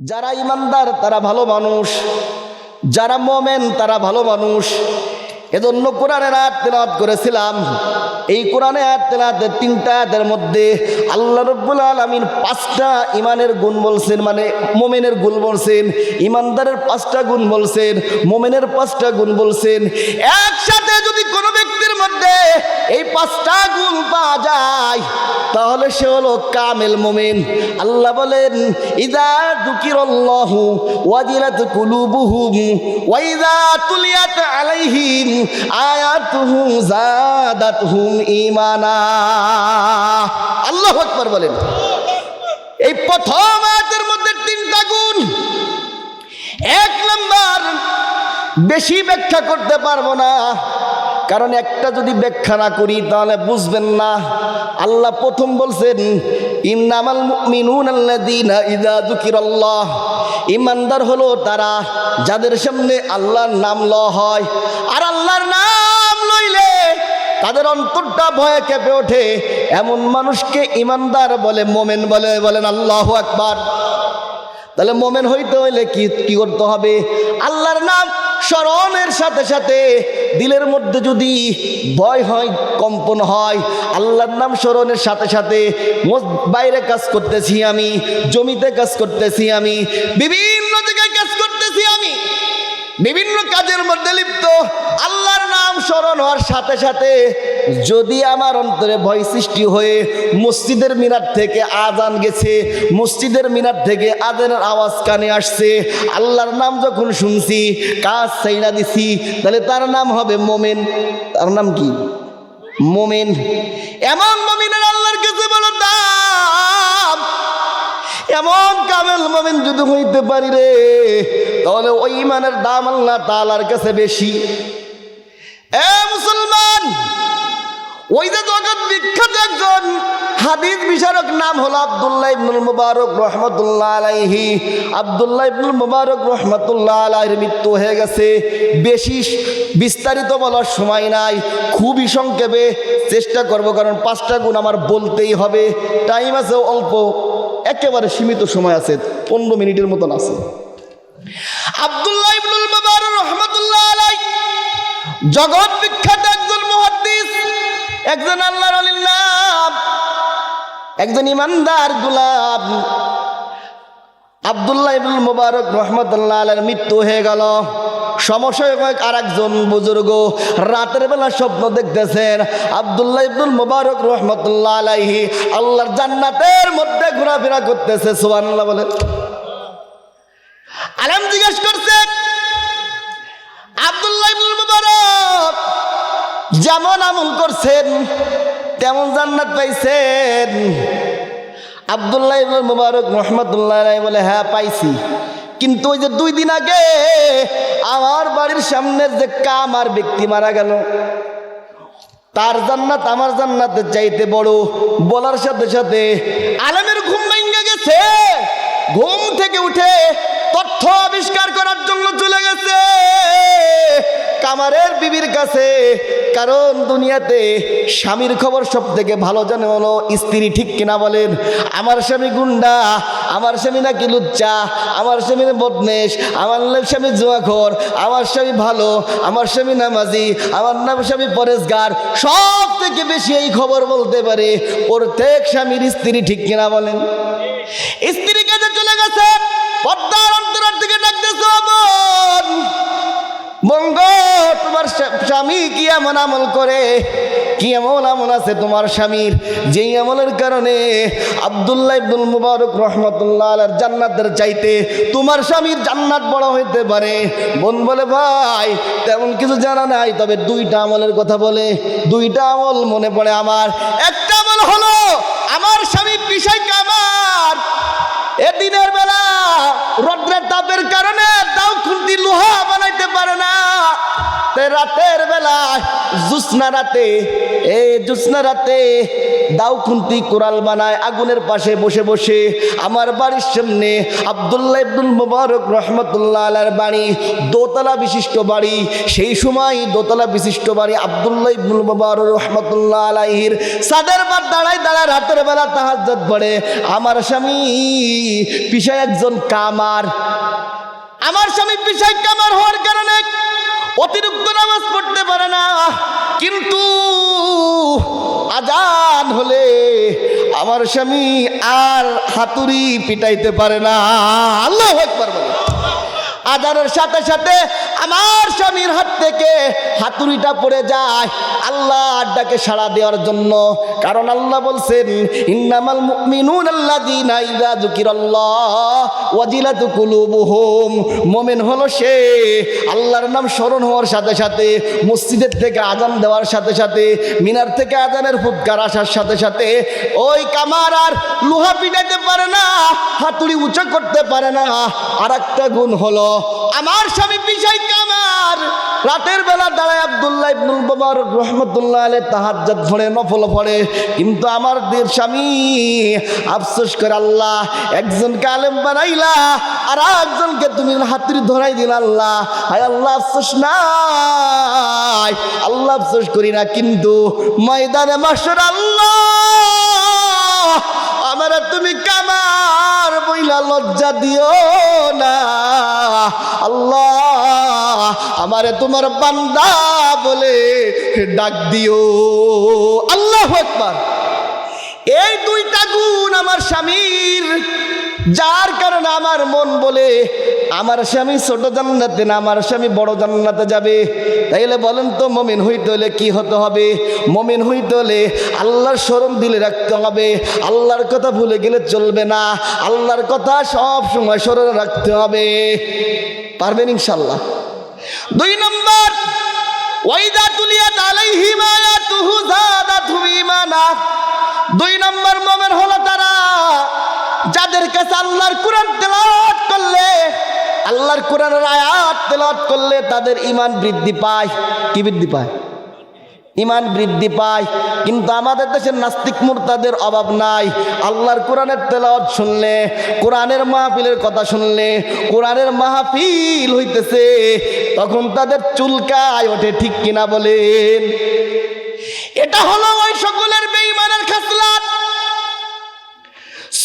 যারা ইমানদার তারা ভালো মানুষ, যারা মোমেন তারা ভালো মানুষ। এজন্য কোরআনের আয়াত তেলাওয়াত করেছিলাম। এই কোরআনের আয়াত তেলাওয়াতের 3টা আয়াতের মধ্যে আল্লাহ রাব্বুল আলামিন 5টা ইমানের গুণ বলছেন, মানে মোমেনের গুণ বলছেন, ইমানদারের 5টা গুণ বলছেন, মোমেনের 5টা গুণ বলছেন। একসাথে যদি কোনো ব্যক্তির মধ্যে এই 5টা গুণ পাওয়া যায় তাহলে সে হলো কামেল মোমেন। আল্লাহ বলেন, ইযা যুকিরাল্লাহু ওয়াজিলাত কুলুবুহুম ওয়া ইযা তুলিয়াত আলাইহিম আয়াতুহু যাদাতহুম ঈমানা। আল্লাহু আকবার বলেন। এই প্রথম আয়াতের মধ্যে 3টা গুণ। 1 নাম্বার, বেশি ব্যাখ্যা করতে পারবো না, কারণ একটা যদি ব্যাখ্যা না করি তাহলে বুঝবেন না। আল্লাহ প্রথম বলছেন, ইন্নামাল মুমিনুনা আল্লাযীনা ইযা যুকিরাল্লাহ, ইমানদার হলো তারা যাদের সামনে আল্লাহর নাম লওয়া হয়, আর আল্লাহর নাম লইলে তাদের অন্তরটা ভয়ে কেঁপে ওঠে, এমন মানুষকে ইমানদার বলে, মোমেন বলে। বলেন আল্লাহু আকবার। তাহলে মোমেন হইতে হইলে কি করতে হবে? আল্লাহর নাম স্মরণের সাথে সাথে দিলের মধ্যে যদি ভয় হয়, কম্পন হয়, আল্লাহর নাম স্মরণের সাথে সাথে বাইরে কাজ করতেছি আমি, জমিতে কাজ করতেছি আমি, বিভিন্ন জায়গায় কাজ করতেছি আমি, বিভিন্ন কাজের মধ্যে লিপ্ত, আল্লাহর নাম স্মরণ হওয়ার সাথে সাথে যদি আমার অন্তরে ভয় সৃষ্টি হয়ে মসজিদের মিনার থেকে আজান গেছে, মসজিদের মিনার থেকে আজানের আওয়াজ কানে আসছে, আল্লাহর নাম যখন শুনছি কাজ ছাইড়া দিছি, তাহলে তার নাম হবে মোমেন। তার নাম কি? মোমেন। এমন মোমেনের আল্লাহর কাছে বলো দাম। এমন কামেল মোমেন যদি হইতে পারি রে, তাহলে ওই ইমানের দাম আল্লাহ তাআলার কাছে বেশি। এ মুসলমান, ওই যে জগৎ বিখ্যাত একজন হাদিস বিশারক, নাম হলো আব্দুল্লাহ ইবনুল মুবারক রাহমাতুল্লাহ আলাইহি। আব্দুল্লাহ ইবনুল মুবারক রাহমাতুল্লাহ আলাইহির মৃত্যু হয়ে গেছে। বেশি বিস্তারিত বলার সময় নাই, খুবই সংক্ষেপে চেষ্টা করব, কারণ 5টা গুণ আমার বলতেই হবে। টাইম আছে অল্প, একেবারে সীমিত সময় আছে, 15 মিনিটের মতন আছে। আব্দুল্লাহ ইবনুল মুবারক রাহমাতুল্লাহ আলাইহি জগৎ বিখ্যাত একজন মুহাদ্দিস, একজন আল্লাহর ওলির নাম, একজন ইমানদার গোলাম। আব্দুল্লাহ ইবনুল মুবারক রাহমাতুল্লাহ আলাইহির মৃত্যু হয়ে গেল। সমসাময়িক আরেকজন বুজুর্গ রাতের বেলা স্বপ্ন দেখতেছেন, আব্দুল্লাহ ইবনুল মুবারক রাহমাতুল্লাহ আলাইহি আল্লাহর জান্নাতের মধ্যে ঘোরাফেরা করতেছে। সুবহানাল্লাহ বলেন। আলেম জিজ্ঞেস করছে, আব্দুল্লাহ ইবনুল মুবারক যেমন আমল করছেন তেমন জান্নাত পাইছেন? আব্দুল্লাহ ইবনুল মুবারক রাহমাতুল্লাহ আলাইহি বলে, হ্যাঁ পাইছি, কিন্তু ওই যে 2 দিন আগে আমার বাড়ির সামনের যে কামার ব্যক্তি মারা গেল, তার জান্নাত আমার জান্নাতের চাইতে বড়। বলার সাথে সাথে আলেমের ঘুম ভেঙে গেছে। ঘুম থেকে উঠে তথ্য আবিষ্কার করার জন্য চলে গেছে কামারের বিবির কাছে, কারণ দুনিয়াতে স্বামীর খবর সব থেকে ভালো জানে হলো স্ত্রী। ঠিক কিনা বলেন? আমার স্বামী গুন্ডা, আমার স্বামী নাকি লুচ্চা, আমার স্বামী বদমেশ, আমার স্বামী জুয়াখোর, আমার স্বামী ভালো, আমার স্বামী নামাজি, আমার স্বামী পরেশগার। সব থেকে বেশি এই খবর বলতে পারে প্রত্যেক স্বামীর স্ত্রী। ঠিক কিনা বলেন? স্ত্রী কাছে চলে গেছে, পর্দার অন্তরার দিকে ডাকতেছে, বঙ্গ তোমার স্বামী কি এমন আমল করে, কি এমন আমল আছে তোমার স্বামীর, যেই আমলের কারণে আব্দুল্লাহ ইবনুল মুবারক রাহমাতুল্লাহ আলাইহির জান্নাতের চাইতে তোমার স্বামীর জান্নাত বড় হইতে পারে? বোন বলে, ভাই তেমন কিছু জানা নাই, তবে 2টা আমলের কথা বলে। 2টা আমল মনে পড়ে আমার। একটা আমল হলো আমার স্বামী পেশায় কামার, এ দিনের বেলা রৌদ্রের তাপের কারণে দাও খুন্তি লোহা বানাইতে পারে না, তাই রাতের বেলায় জ্যোৎস্না রাতে দাও খুন্তি কোরাল বানায় আগুনের পাশে বসে বসে আমার বাড়ির সামনে আব্দুল্লাহ ইবনুল মুবারক রাহমাতুল্লাহ আলাইহির বাড়ি, দোতলা বিশিষ্ট বাড়ি। সেই সময় দোতলা বিশিষ্ট বাড়ি আব্দুল্লাহ ইবনুল মুবারক রাহমাতুল্লাহ আলাইহির ছাদের পার দাঁড়ায় রাতের বেলা তাহাজ্জুদ পড়ে। আমার স্বামী পিছায় একজন কামার, আমার স্বামী পিছায় কামার হওয়ার কারণে অতিরিক্ত নামাজ পড়তে পারে না, কিন্তু আজান হলে আমার স্বামী আর হাতুড়ি পিটাইতে পারে না। আল্লাহু আকবার বলে। আজানের সাথে সাথে আমার স্বামীর হাত থেকে হাতুড়িটা পড়ে যায় আল্লাহর ডাকে সাড়া দেওয়ার জন্য। কারণ আল্লাহ বলছেন, ইন্নামাল মুমিনুনা আল্লাযীনা ইযা যুকিরাল্লাহ ওয়াজিলাত কুলুবুহুম। মুমিন হলো সে আল্লাহর নাম স্মরণ হওয়ার সাথে সাথে, মসজিদের থেকে আজান দেওয়ার সাথে সাথে, মিনার থেকে আজানের ফুৎকার আসার সাথে সাথে ওই কামার আর লোহা পিটাইতে পারে না, হাতুড়ি উঁচু করতে পারে না। আর একটা গুণ হলো আমার স্বামী পিছাই কামার, রাতের বেলা দাঁড়ায় আব্দুল্লাহ ইবনুল মুবারক রাহমাতুল্লাহ আলাইহি তাহাজ্জুদ পড়ে, নফল পড়ে। কিন্তু আমার স্বামী আফসোস করে, আল্লাহ একজনকে আলেম বানাইলা আর একজনকে তুমি হাতুড়ি ধরাই দিলা। আল্লাহ হায় আল্লাহ, আফসোস নাই, আল্লাহ আফসোস করি না, কিন্তু ময়দানে মাশর আল্লাহ আমারে তুমি কামার বইলা লজ্জা দিও না। আল্লাহ আমারে তোমার বান্দা বলে ডাক দিও। আল্লাহু আকবার। এই দুইটা গুণ আমার স্বামীর, যার কারণে আমার মন বলে আমার স্বামী ছোট জান্নাতে না, আমার স্বামী বড় জান্নাতে যাবে। তাইলে বলেন তো, মুমিন হইতে হলে কি হতে হবে? মুমিন হইতে হলে আল্লাহর স্মরণ দিলে রাখতে হবে, আল্লাহর কথা ভুলে গেলে চলবে না, আল্লাহর কথা সব সময় স্মরণে রাখতে হবে। পারবেন ইনশাআল্লাহ। 2 নম্বর, ওয়াইদা তুলিয়াত আলাইহিম আয়াতুহু যাদাতুহুম ঈমানা। 2 নম্বর মুমিন হলো তারা যাদের কাছে আল্লাহর কোরআন তেলাওয়াত করলে, আল্লাহর কোরআনের আয়াত তেলাওয়াত করলে তাদের ঈমান বৃদ্ধি পায়। কি বৃদ্ধি পায়? ঈমান বৃদ্ধি পায়। কিন্তু আমাদের দেশের নাস্তিক মুরতাদের অভাব নাই। আল্লাহর কোরআনের তেলাওয়াত শুনলে, কোরআনের মাহফিলের কথা শুনলে, কোরআনের মাহফিল হইতেছে, তখন তাদের চুলকায় ওঠে। ঠিক কিনা বলেন? এটা হলো ওই সকলের বেঈমানের খাসলাত।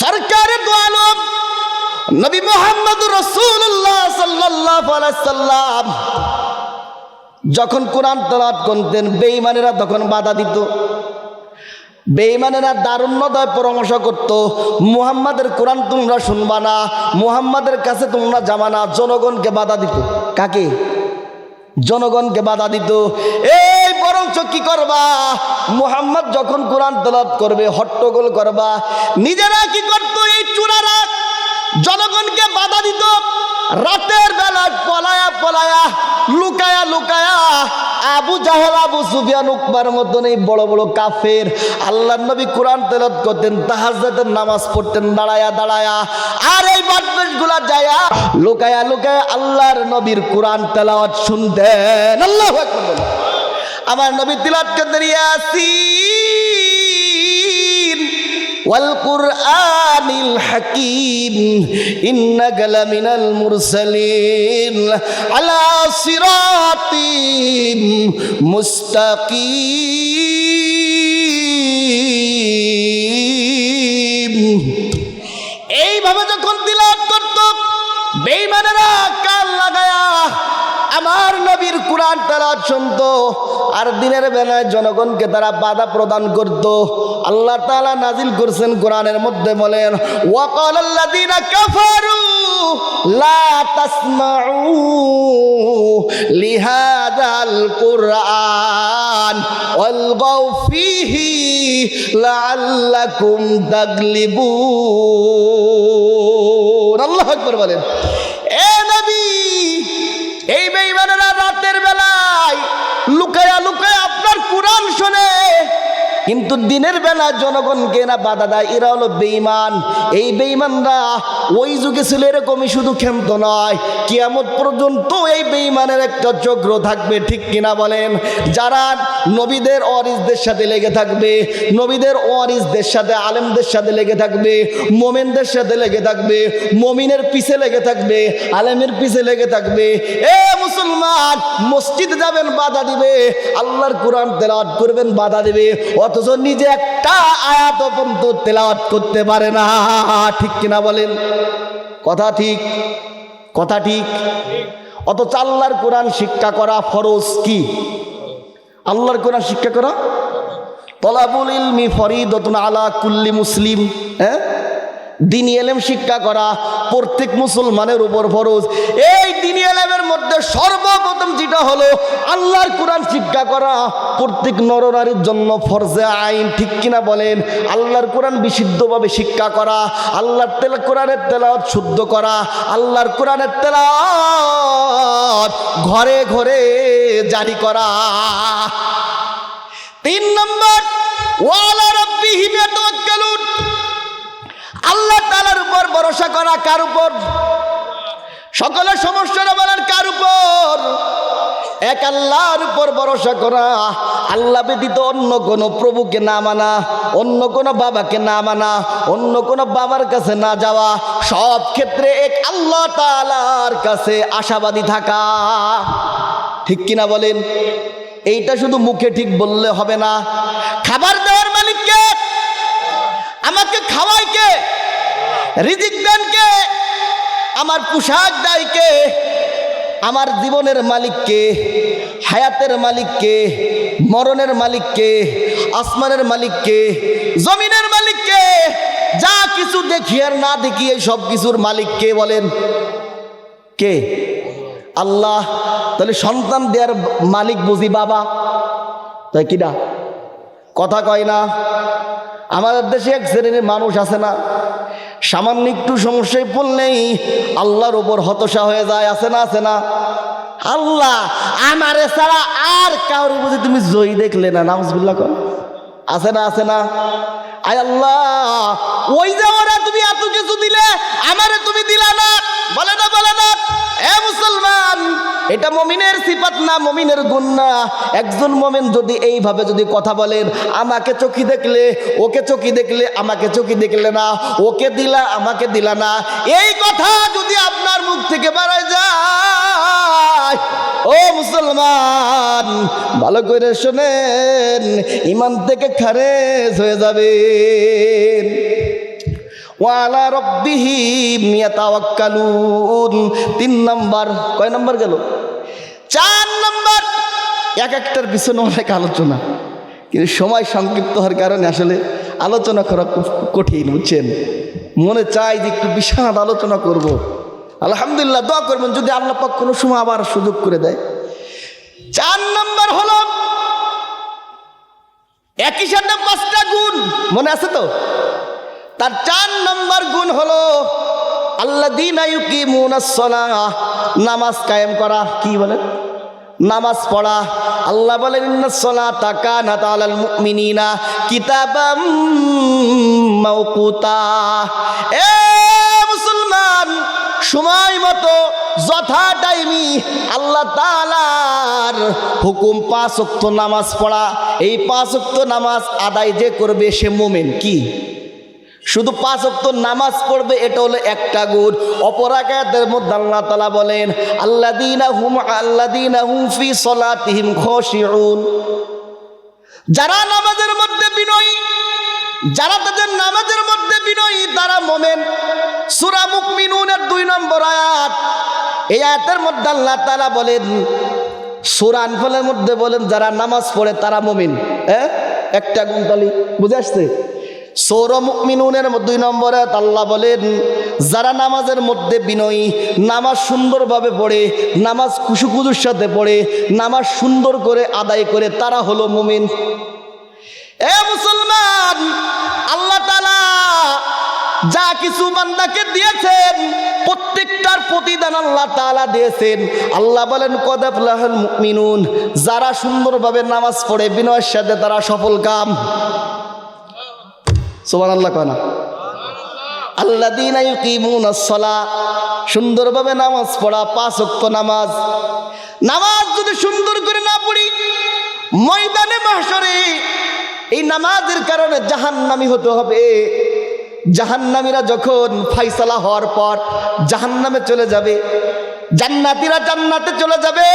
সরকারে দো আলম নবী মুহাম্মদুর রাসূলুল্লাহ সাল্লাল্লাহু আলাইহি সাল্লাম যখন কোরআন তেলাওয়াত করতেন, বেঈমানেরা তখন বাধা দিত। বেঈমানেরা দারুণ্যদয় পরামর্শ করত, মুহাম্মাদের কোরআন তোমরা শুনবা না, মুহাম্মাদের কাছে তোমরা যাবা না। জনগণকে বাধা দিত। কাকে? জনগণকে বাধা দিত। এই বরঞ্চ কি করবা, মুহাম্মদ যখন কোরআন তেলাওয়াত করবে হট্টগোল করবা। নিজেরা কি করতো? এই চূড়ারা জনগণকে বাধা দিত। রাতের বেলা পলায়া পলায়া, লুকায়া লুকায়া আবু জাহেল, আবু সুফিয়ান, উকবার মতন এই বড় বড় কাফের আল্লাহর নবী কোরআন তেলাওয়াত করতেন, তাহাজ্জুদের নামাজ পড়তেন দাঁড়ায়া দাঁড়ায়া, আর এই বদমাশগুলা যায়া লুকায়া লুকায়া আল্লাহর নবীর কোরআন তেলাওয়াত শুনতেন। আল্লাহু আকবার। আমার নবী তেলাওয়াত করতেন, ইয়াসিন ওয়াল কুরআনিল হাকীম ইন্নাকা লামিনাল মুরসালিন আলা সিরাতিম মুস্তাকিম। এইভাবে যখন তিলাওয়াত করত, বেঈমানেরা কান লাগায়া আমার নবীর কোরআন তেলাওয়াত শুনতো, আর দিনের বেলায় জনগণকে তারা বাধা প্রদান করত। আল্লাহ তাআলা নাজিল করছেন কোরআনের মধ্যে, বলেন, ওয়াকালাল্লাযীনা কাফারু লা তাসমাউ লিহাযাল কুরআন ওয়ালগাউ ফীহি লাআল্লাকুম তাগলিবুন। আল্লাহু আকবার বলেন। এ নবী, এই বেঈমানেরা রাতের বেলায় লুকায়া লুকায়া আপনার কোরআন শোনে, কিন্তু দিনের বেলা জনগণকে না বাধা দেয়, এরা হলো বেঈমান। এই বেঈমানরা ওই যুগে ছিল এরকমই, শুধু ক্ষান্ত নয়, কিয়ামত পর্যন্ত এই বেঈমানের একটা চক্র থাকবে, ঠিক কিনা বলেন? যারা নবীদের ওয়ারিসদের সাথে লেগে থাকবে, নবীদের ওয়ারিসদের সাথে, আলেমদের সাথে লেগে থাকবে, মোমেনদের সাথে লেগে থাকবে, মমিনের পিছে লেগে থাকবে, আলেমের পিছে লেগে থাকবে। এ মুসলমান, মসজিদে যাবেন বাধা দিবে, আল্লাহর কোরআন তেলাওয়াত করবেন বাধা দিবে, অথচ নিজে একটা আয়াত পর্যন্ত তেলাওয়াত করতে পারে না, ঠিক কিনা বলেন? কথা ঠিক, কথা ঠিক। অথচ আল্লাহর কোরআন শিক্ষা করা ফরজ। কি? আল্লাহর কোরআন শিক্ষা করা তলাবুল ইলমি ফরিদাতুন আলা কুল্লি মুসলিম। হ্যাঁ, দ্বীনি ইলম শিক্ষা করা প্রত্যেক মুসলমানের উপর ফরজ। এই দ্বীনি ইলমের মধ্যে সর্বপ্রথম যেটা হলো আল্লাহর কোরআন শিক্ষা করা প্রত্যেক নরনারীর জন্য ফরজে আইন, ঠিক কিনা বলেন? আল্লাহর কোরআন বিশুদ্ধভাবে শিক্ষা করা, আল্লাহর কোরআনের তেলাওয়াত শুদ্ধ করা, আল্লাহর কোরআনের তেলাওয়াত ঘরে ঘরে জারি করা। 3 নম্বর, ওয়ালা রাব্বিহিম ইয়াতাওয়াক্কালুন, আল্লাহ তাআলার উপর ভরসা করা। কার উপর? সকলের সমস্যাটা বলেন কার উপর? এক আল্লাহর উপর ভরসা করা। আল্লাহ ব্যতীত অন্য কোনো প্রভুকে না মানা, অন্য কোনো বাবাকে না মানা, অন্য কোনো বাবার কাছে না যাওয়া, সব ক্ষেত্রে এক আল্লাহ তাআলার কাছে আশাবাদী থাকা, ঠিক কিনা বলেন? এইটা শুধু মুখে ঠিক বললে হবে না। খাবার দেওয়ার মালিক কে? আমাকে খাওয়ায় কে? রিজিক দেন কে? আমার পোশাক দেয় কে? আমার জীবনের মালিক কে? হায়াতের মালিক কে? মরণের মালিক কে? আসমানের মালিক কে? জমিনের মালিক কে? যা কিছু দেখি আর না দেখি এই সব কিছুর মালিক কে বলেন? কে? আল্লাহ। তাহলে সন্তান দেওয়ার মালিক বুঝি বাবা, তাই কিনা? কথা কয় না? আমাদের দেশে এক শ্রেণীর মানুষ আছে না, সামান্য একটু সমস্যায় পড়লেই আল্লাহর উপর হতাশা হয়ে যায়, আছে না? আছে না? আল্লাহ আমারে ছাড়া আর কাউর বুঝি তুমি জয়ী দেখলে না, নাউজুবিল্লাহ কর, আছে না? আছে না? আয় আল্লাহ, ওই যে ওরা তুমি এত কিছু দিলে, আমারে তুমি দিলা না, বলে না? বলে না? এ মুসলমান, এটা মুমিনের সিফাত না, মুমিনের গুণ না। একজন মুমিন যদি এইভাবে যদি কথা বলেন, আমাকে চোখে দেখলে, ওকে চোখে দেখলে, আমাকে চোখে দেখলে না, ওকে দিলা আমাকে দিলা না, এই কথা যদি আপনার মুখ থেকে বেরোয় যায়, ও মুসলমান ভালো করে শোনেন, ঈমান থেকে খারেজ হয়ে যাবে। ওয়ালা রাব্বিহিম ইয়াতাওয়াক্কালুন। 3 নম্বর। কয় নম্বর গেল? 4 নম্বর। এক একটার পিছনে অনেক আলোচনা, কিন্তু সময় সংক্ষিপ্ত হওয়ার কারণে আসলে আলোচনা করা খুব কঠিন, বুঝছেন? মনে চাই যে একটু বিশাল আলোচনা করব। আলহামদুলিল্লাহ, দোয়া করবেন যদি আল্লাহ পাক কোনো সময় আবার সুযোগ করে দেয়। 4 নম্বর হলো একই সাথে 5টা গুণ, মনে আছে তো? তার 4 নম্বর গুণ হলো আল্লাযীনা ইউকিমুনাস সালাহ, নামাজ কায়েম করা। কি বলেন? নামাজ পড়া। আল্লাহ বলেন ইন্নাস সালাতা কানাত আলাল মুমিনিনা কিতাবাম মাওকুতা। এ মুসলমান, সময় মতো যথা টাইমি আল্লাহ তাআলার হুকুম 5 ওয়াক্ত নামাজ পড়া। এই 5 ওয়াক্ত নামাজ আদায় যে করবে সে মুমিন। কি? শুধু 5 ওয়াক্ত নামাজ পড়বে, এটা হলো একটা গুণ। অপর আয়াতের মধ্যে আল্লাহ তাআলা বলেন আল্লাযীনা হুম ফি সালাতিহিম খাশিউন, যারা নামাজের মধ্যে বিনয়ী, যারা তাদের নামাজের মধ্যে বিনয়ী তারা মুমিন। সূরা মুমিনুনের 2 নম্বর আয়াত। এই আয়াতের মধ্যে আল্লাহ তাআলা বলেন, সূরা আনফালের মধ্যে বলেন যারা নামাজ পড়ে তারা মুমিন। হ্যাঁ, একটা গুণ তালি বুঝে আসছে? সূরা মুমিনুনের 2 নম্বরে আল্লাহ বলেন যারা নামাজের মধ্যে বিনয়ী, নামাজ সুন্দরভাবে পড়ে, নামাজ খুশুখুজুর সাথে পড়ে, নামাজ সুন্দর করে আদায় করে, তারা হলো মুমিন। এ মুসলমান, আল্লাহ তাআলা যা কিছু বান্দাকে দিয়েছেন প্রত্যেকটার প্রতিদান আল্লাহ তাআলা দিয়েছেন। আল্লাহ বলেন কদ আফলাহাল মুমিনুন, যারা সুন্দরভাবে নামাজ পড়ে বিনয়ের সাথে তারা সফল কাম। সুবহানাল্লাহ কয় না? আল্লাযীনা ইউকিমুনাস সালাহ, সুন্দরভাবে নামাজ পড়া, 5 ওয়াক্ত নামাজ। নামাজ যদি সুন্দর করে না পড়ি, ময়দানে মাহশরে এই নামাজের কারণে জাহান্নামী হতে হবে। জাহান্নামীরা যখন ফাইসালা হওয়ার পর জাহান্নামে চলে যাবে, জান্নাতীরা জান্নাতে চলে যাবে।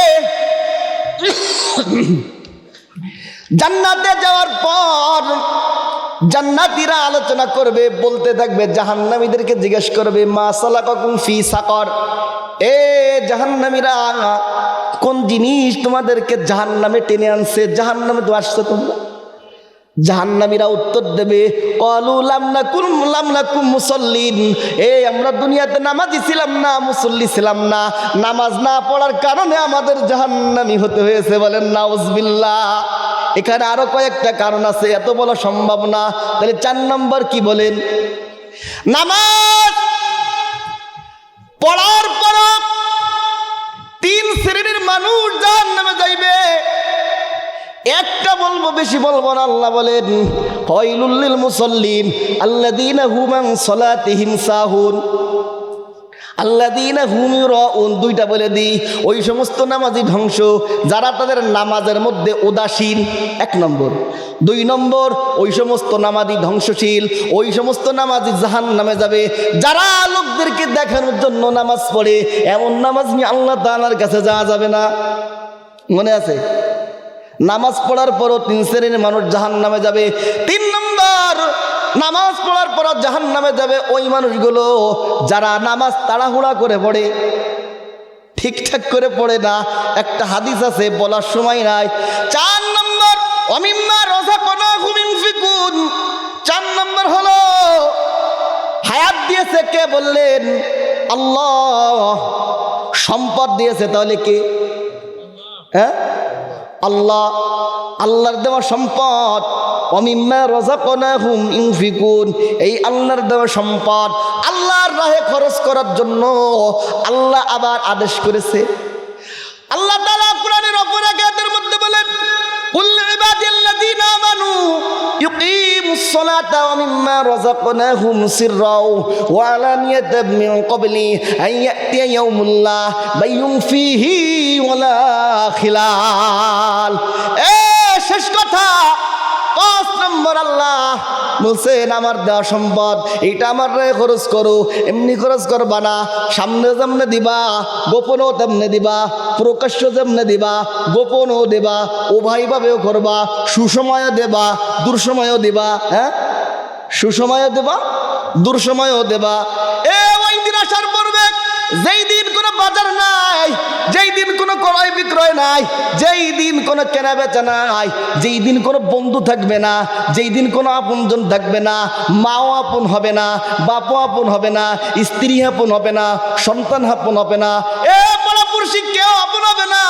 জান্নাতে যাওয়ার পর জান্নাতীরা আলোচনা করবে, বলতে থাকবে, জাহান্নামীদেরকে জিজ্ঞেস করবে, মা সালাকাকুম ফি সাকর, এ জাহান্নামীরা কোন জিনিস তোমাদেরকে জাহান্নামে টেনে আনছে, জাহান্নামে তো আসছো তোমরা? জাহান্নামীরা উত্তর দেবে, ক্বালু লাম নাকুম মুসাল্লিন, আমরা দুনিয়াতে নামাজি ছিলাম না, মুসল্লি ছিলাম না, নামাজ না পড়ার কারণে আমাদের জাহান্নামী হতে হয়েছে। বলেন নাউজুবিল্লাহ। এখানে আরো কয়েকটা কারণ আছে, এত বলা সম্ভব না। তাহলে 4 নম্বর কি বলেন? নামাজ পড়ার পর 3 শ্রেণীর মানুষ জাহান্নামে যাইবে। একটা বলবো, বেশি বলবো না। আল্লাহ বলেন ফাওয়াইলুল লিল মুসাল্লিন আল্লাযীনা হুম আন সালাতিহিম সাহুন আল্লাযীনা হুম ইউরাউন। 2টা বলে দিই, ওই সমস্ত নামাজি ধ্বংস যারা তাদের নামাজের মধ্যে উদাসীন, 1 নম্বর। 2 নম্বর, ওই সমস্ত নামাজি ধ্বংসশীল, ওই সমস্ত নামাজি জাহান্নামে যাবে যারা লোকদেরকে দেখানোর জন্য নামাজ পড়ে। এমন নামাজ নিয়ে আল্লাহ তাআলার কাছে যাওয়া যাবে না। মনে আছে? নামাজ পড়ার পরও 3 শ্রেণীর মানুষ জাহান্নামে যাবে। 3 নম্বর, নামাজ পড়ার পর জাহান্নামে যাবে ওই মানুষগুলো যারা নামাজ তাড়াহুড়া করে পড়ে, ঠিকঠাক করে পড়ে না। একটা হাদিস আছে, বলার সময় নাই। 4 নম্বর, ওয়ামিম্মা রাযাকনাহুম ইউনফিকুন। 4 নম্বর হলো হায়াত দিয়েছে কে বললেন? আল্লাহ। সম্পদ দিয়েছে তাহলে কে? হ্যাঁ, আল্লাহ। আল্লাহর দেওয়া সম্পদ, ওয়ামিম্মা রাযাকনাহুম ইউনফিকুন, এই আল্লাহর দেওয়া সম্পদ আল্লাহর রাহে খরচ করার জন্য আল্লাহ আবার আদেশ করেছে। আল্লাহ তাআলা কোরআনের অপর আয়াতের মধ্যে বলেন, কুল ইবাদিল্লাযীনা আমানু ইউকিমুস সালাতা ওয়া মিম্মা রাযাকনাহুম সিররাও ওয়া আলানিয়াতাম মিন ক্বাবলি আন ইয়াতিয়া ইয়াউমুল্লাহ বাইয়ুন ফীহি ওয়া লা খিলাল। শেষ কথা, 5 নম্বর আল্লাহ বলছেন আমার দেওয়া সম্পদ এইটা আমার রায়ে খরচ করো। এমনি খরচ করবা না, সামনে যেমনে দিবা গোপনও তেমনে দিবা, প্রকাশ্য যেমনে দিবা গোপনও দেবা, উভয়ভাবেও করবা। সুসময়ও দেবা, দুঃসময়ও দিবা। হ্যাঁ, সুসময়ও দেবা, দুঃসময়ও দেবা। ওই দিন আসার পূর্বে যেই দিন কোনো বাজার নাই, যেই দিন কোনো ক্রয় বিক্রয় নাই, যেই দিন কোনো কেনা বেচা নাই, যেই দিন কোনো বন্ধু থাকবে না, যেই দিন কোনো আপনজন থাকবে না, মাও আপন হবে না, বাপও আপন হবে না, স্ত্রী আপন হবে না, সন্তান আপন হবে না, পরপুরুষী কেউ আপন হবে না,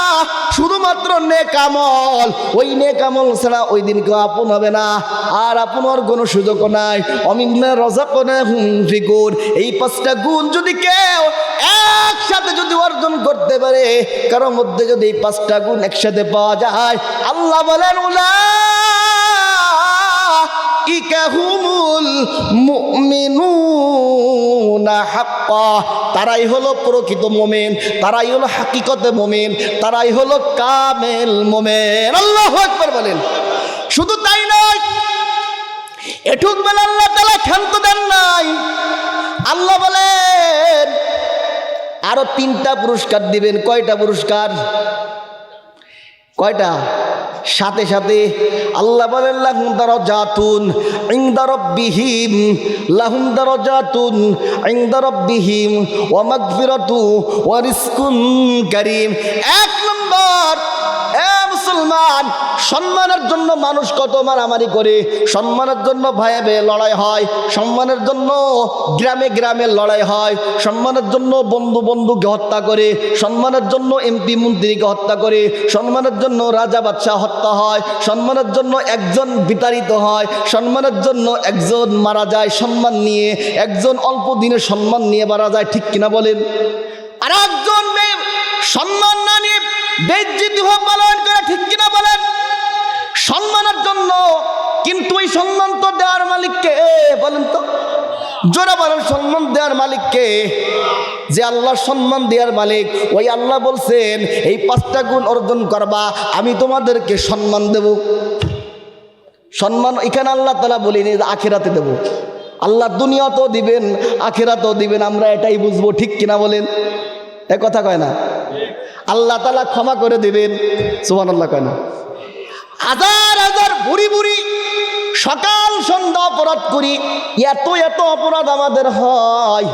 শুধুমাত্র নেক আমল। ওই নেক আমল ছাড়া ওই দিন কেউ আপন হবে না, আর আপন হওয়ার কোনো সুযোগও নাই। ওয়ামিম্মা রাযাকনাহুম ইউনফিকুন, এই 5টা গুণ যদি কেউ একসাথে যদি অর্জন করতে পারে, কারোর মধ্যে যদি এই 5টা গুণ একসাথে পাওয়া যায়, আল্লাহ বলেন উলাইকা হুমুল মুমিনুনা হাক্কা, তারাই হলো প্রকৃত মুমিন, তারাই হলো হাকিকতে মুমিন, তারাই হলো কামেল মুমিন। আল্লাহু আকবার বলেন। শুধু তাই নয়, এটুক বেলা আল্লাহ তাআলা ক্ষান্ত দেন নাই। আল্লাহ বলেন আরো 3টা পুরস্কার দিবেন। কয়টা পুরস্কার? কয়টা? সাথে সাথে আল্লাহ বলেন লাহুম দারাজাতুন ইনদা রাব্বিহিম, লাহুম দারাজাতুন ইনদা রাব্বিহিম ওয়া মাগফিরাতু ওয়া রিজকুন কারীম। 1 নম্বর, মুসলমান, সম্মানের জন্য মানুষ কত মারামারি করে, সম্মানের জন্য ভাইয়ে ভাইয়ে লড়াই হয়, সম্মানের জন্য গ্রামে গ্রামে লড়াই হয়, সম্মানের জন্য বন্ধু বন্ধুকে হত্যা করে, সম্মানের জন্য এমপি মন্ত্রীকে হত্যা করে, সম্মানের জন্য রাজা বাদশাহ হত্যা হয়, সম্মানের জন্য একজন বিতাড়িত হয়, সম্মানের জন্য একজন মারা যায় সম্মান নিয়ে, একজন অল্প দিনের সম্মান নিয়ে মারা যায়। ঠিক কিনা বলেন? আর একজন সম্মান না নিয়ে বেইজ্জতি হয়ে পালন করে, ঠিক কিনা বলেন? সম্মানের জন্য, কিন্তু ওই সম্মান তো দেওয়ার মালিককে বলেন তো, জোরে বলেন, সম্মান দেওয়ার মালিককে? যে আল্লাহ সম্মান দেওয়ার মালিক, ওই আল্লাহ বলছেন এই 5টা গুণ অর্জন করবা, আমি তোমাদেরকে সম্মান দেব। সম্মান এখানে আল্লাহ তাআলা বলেনি যে আখিরাতে দেব। আল্লাহ দুনিয়াতেও দিবেন, আখিরাতেও দিবেন, আমরা এটাই বুঝবো, ঠিক কিনা বলেন? এ কথা কয় না? আল্লাহ তাআলা ক্ষমা করে দিবেন, সুবহানাল্লাহ কয় না? হাজার হাজার বুড়ি বুড়ি সকাল সন্ধ্যা অপরাধ করি, এত এত অপরাধ আমাদের হয়।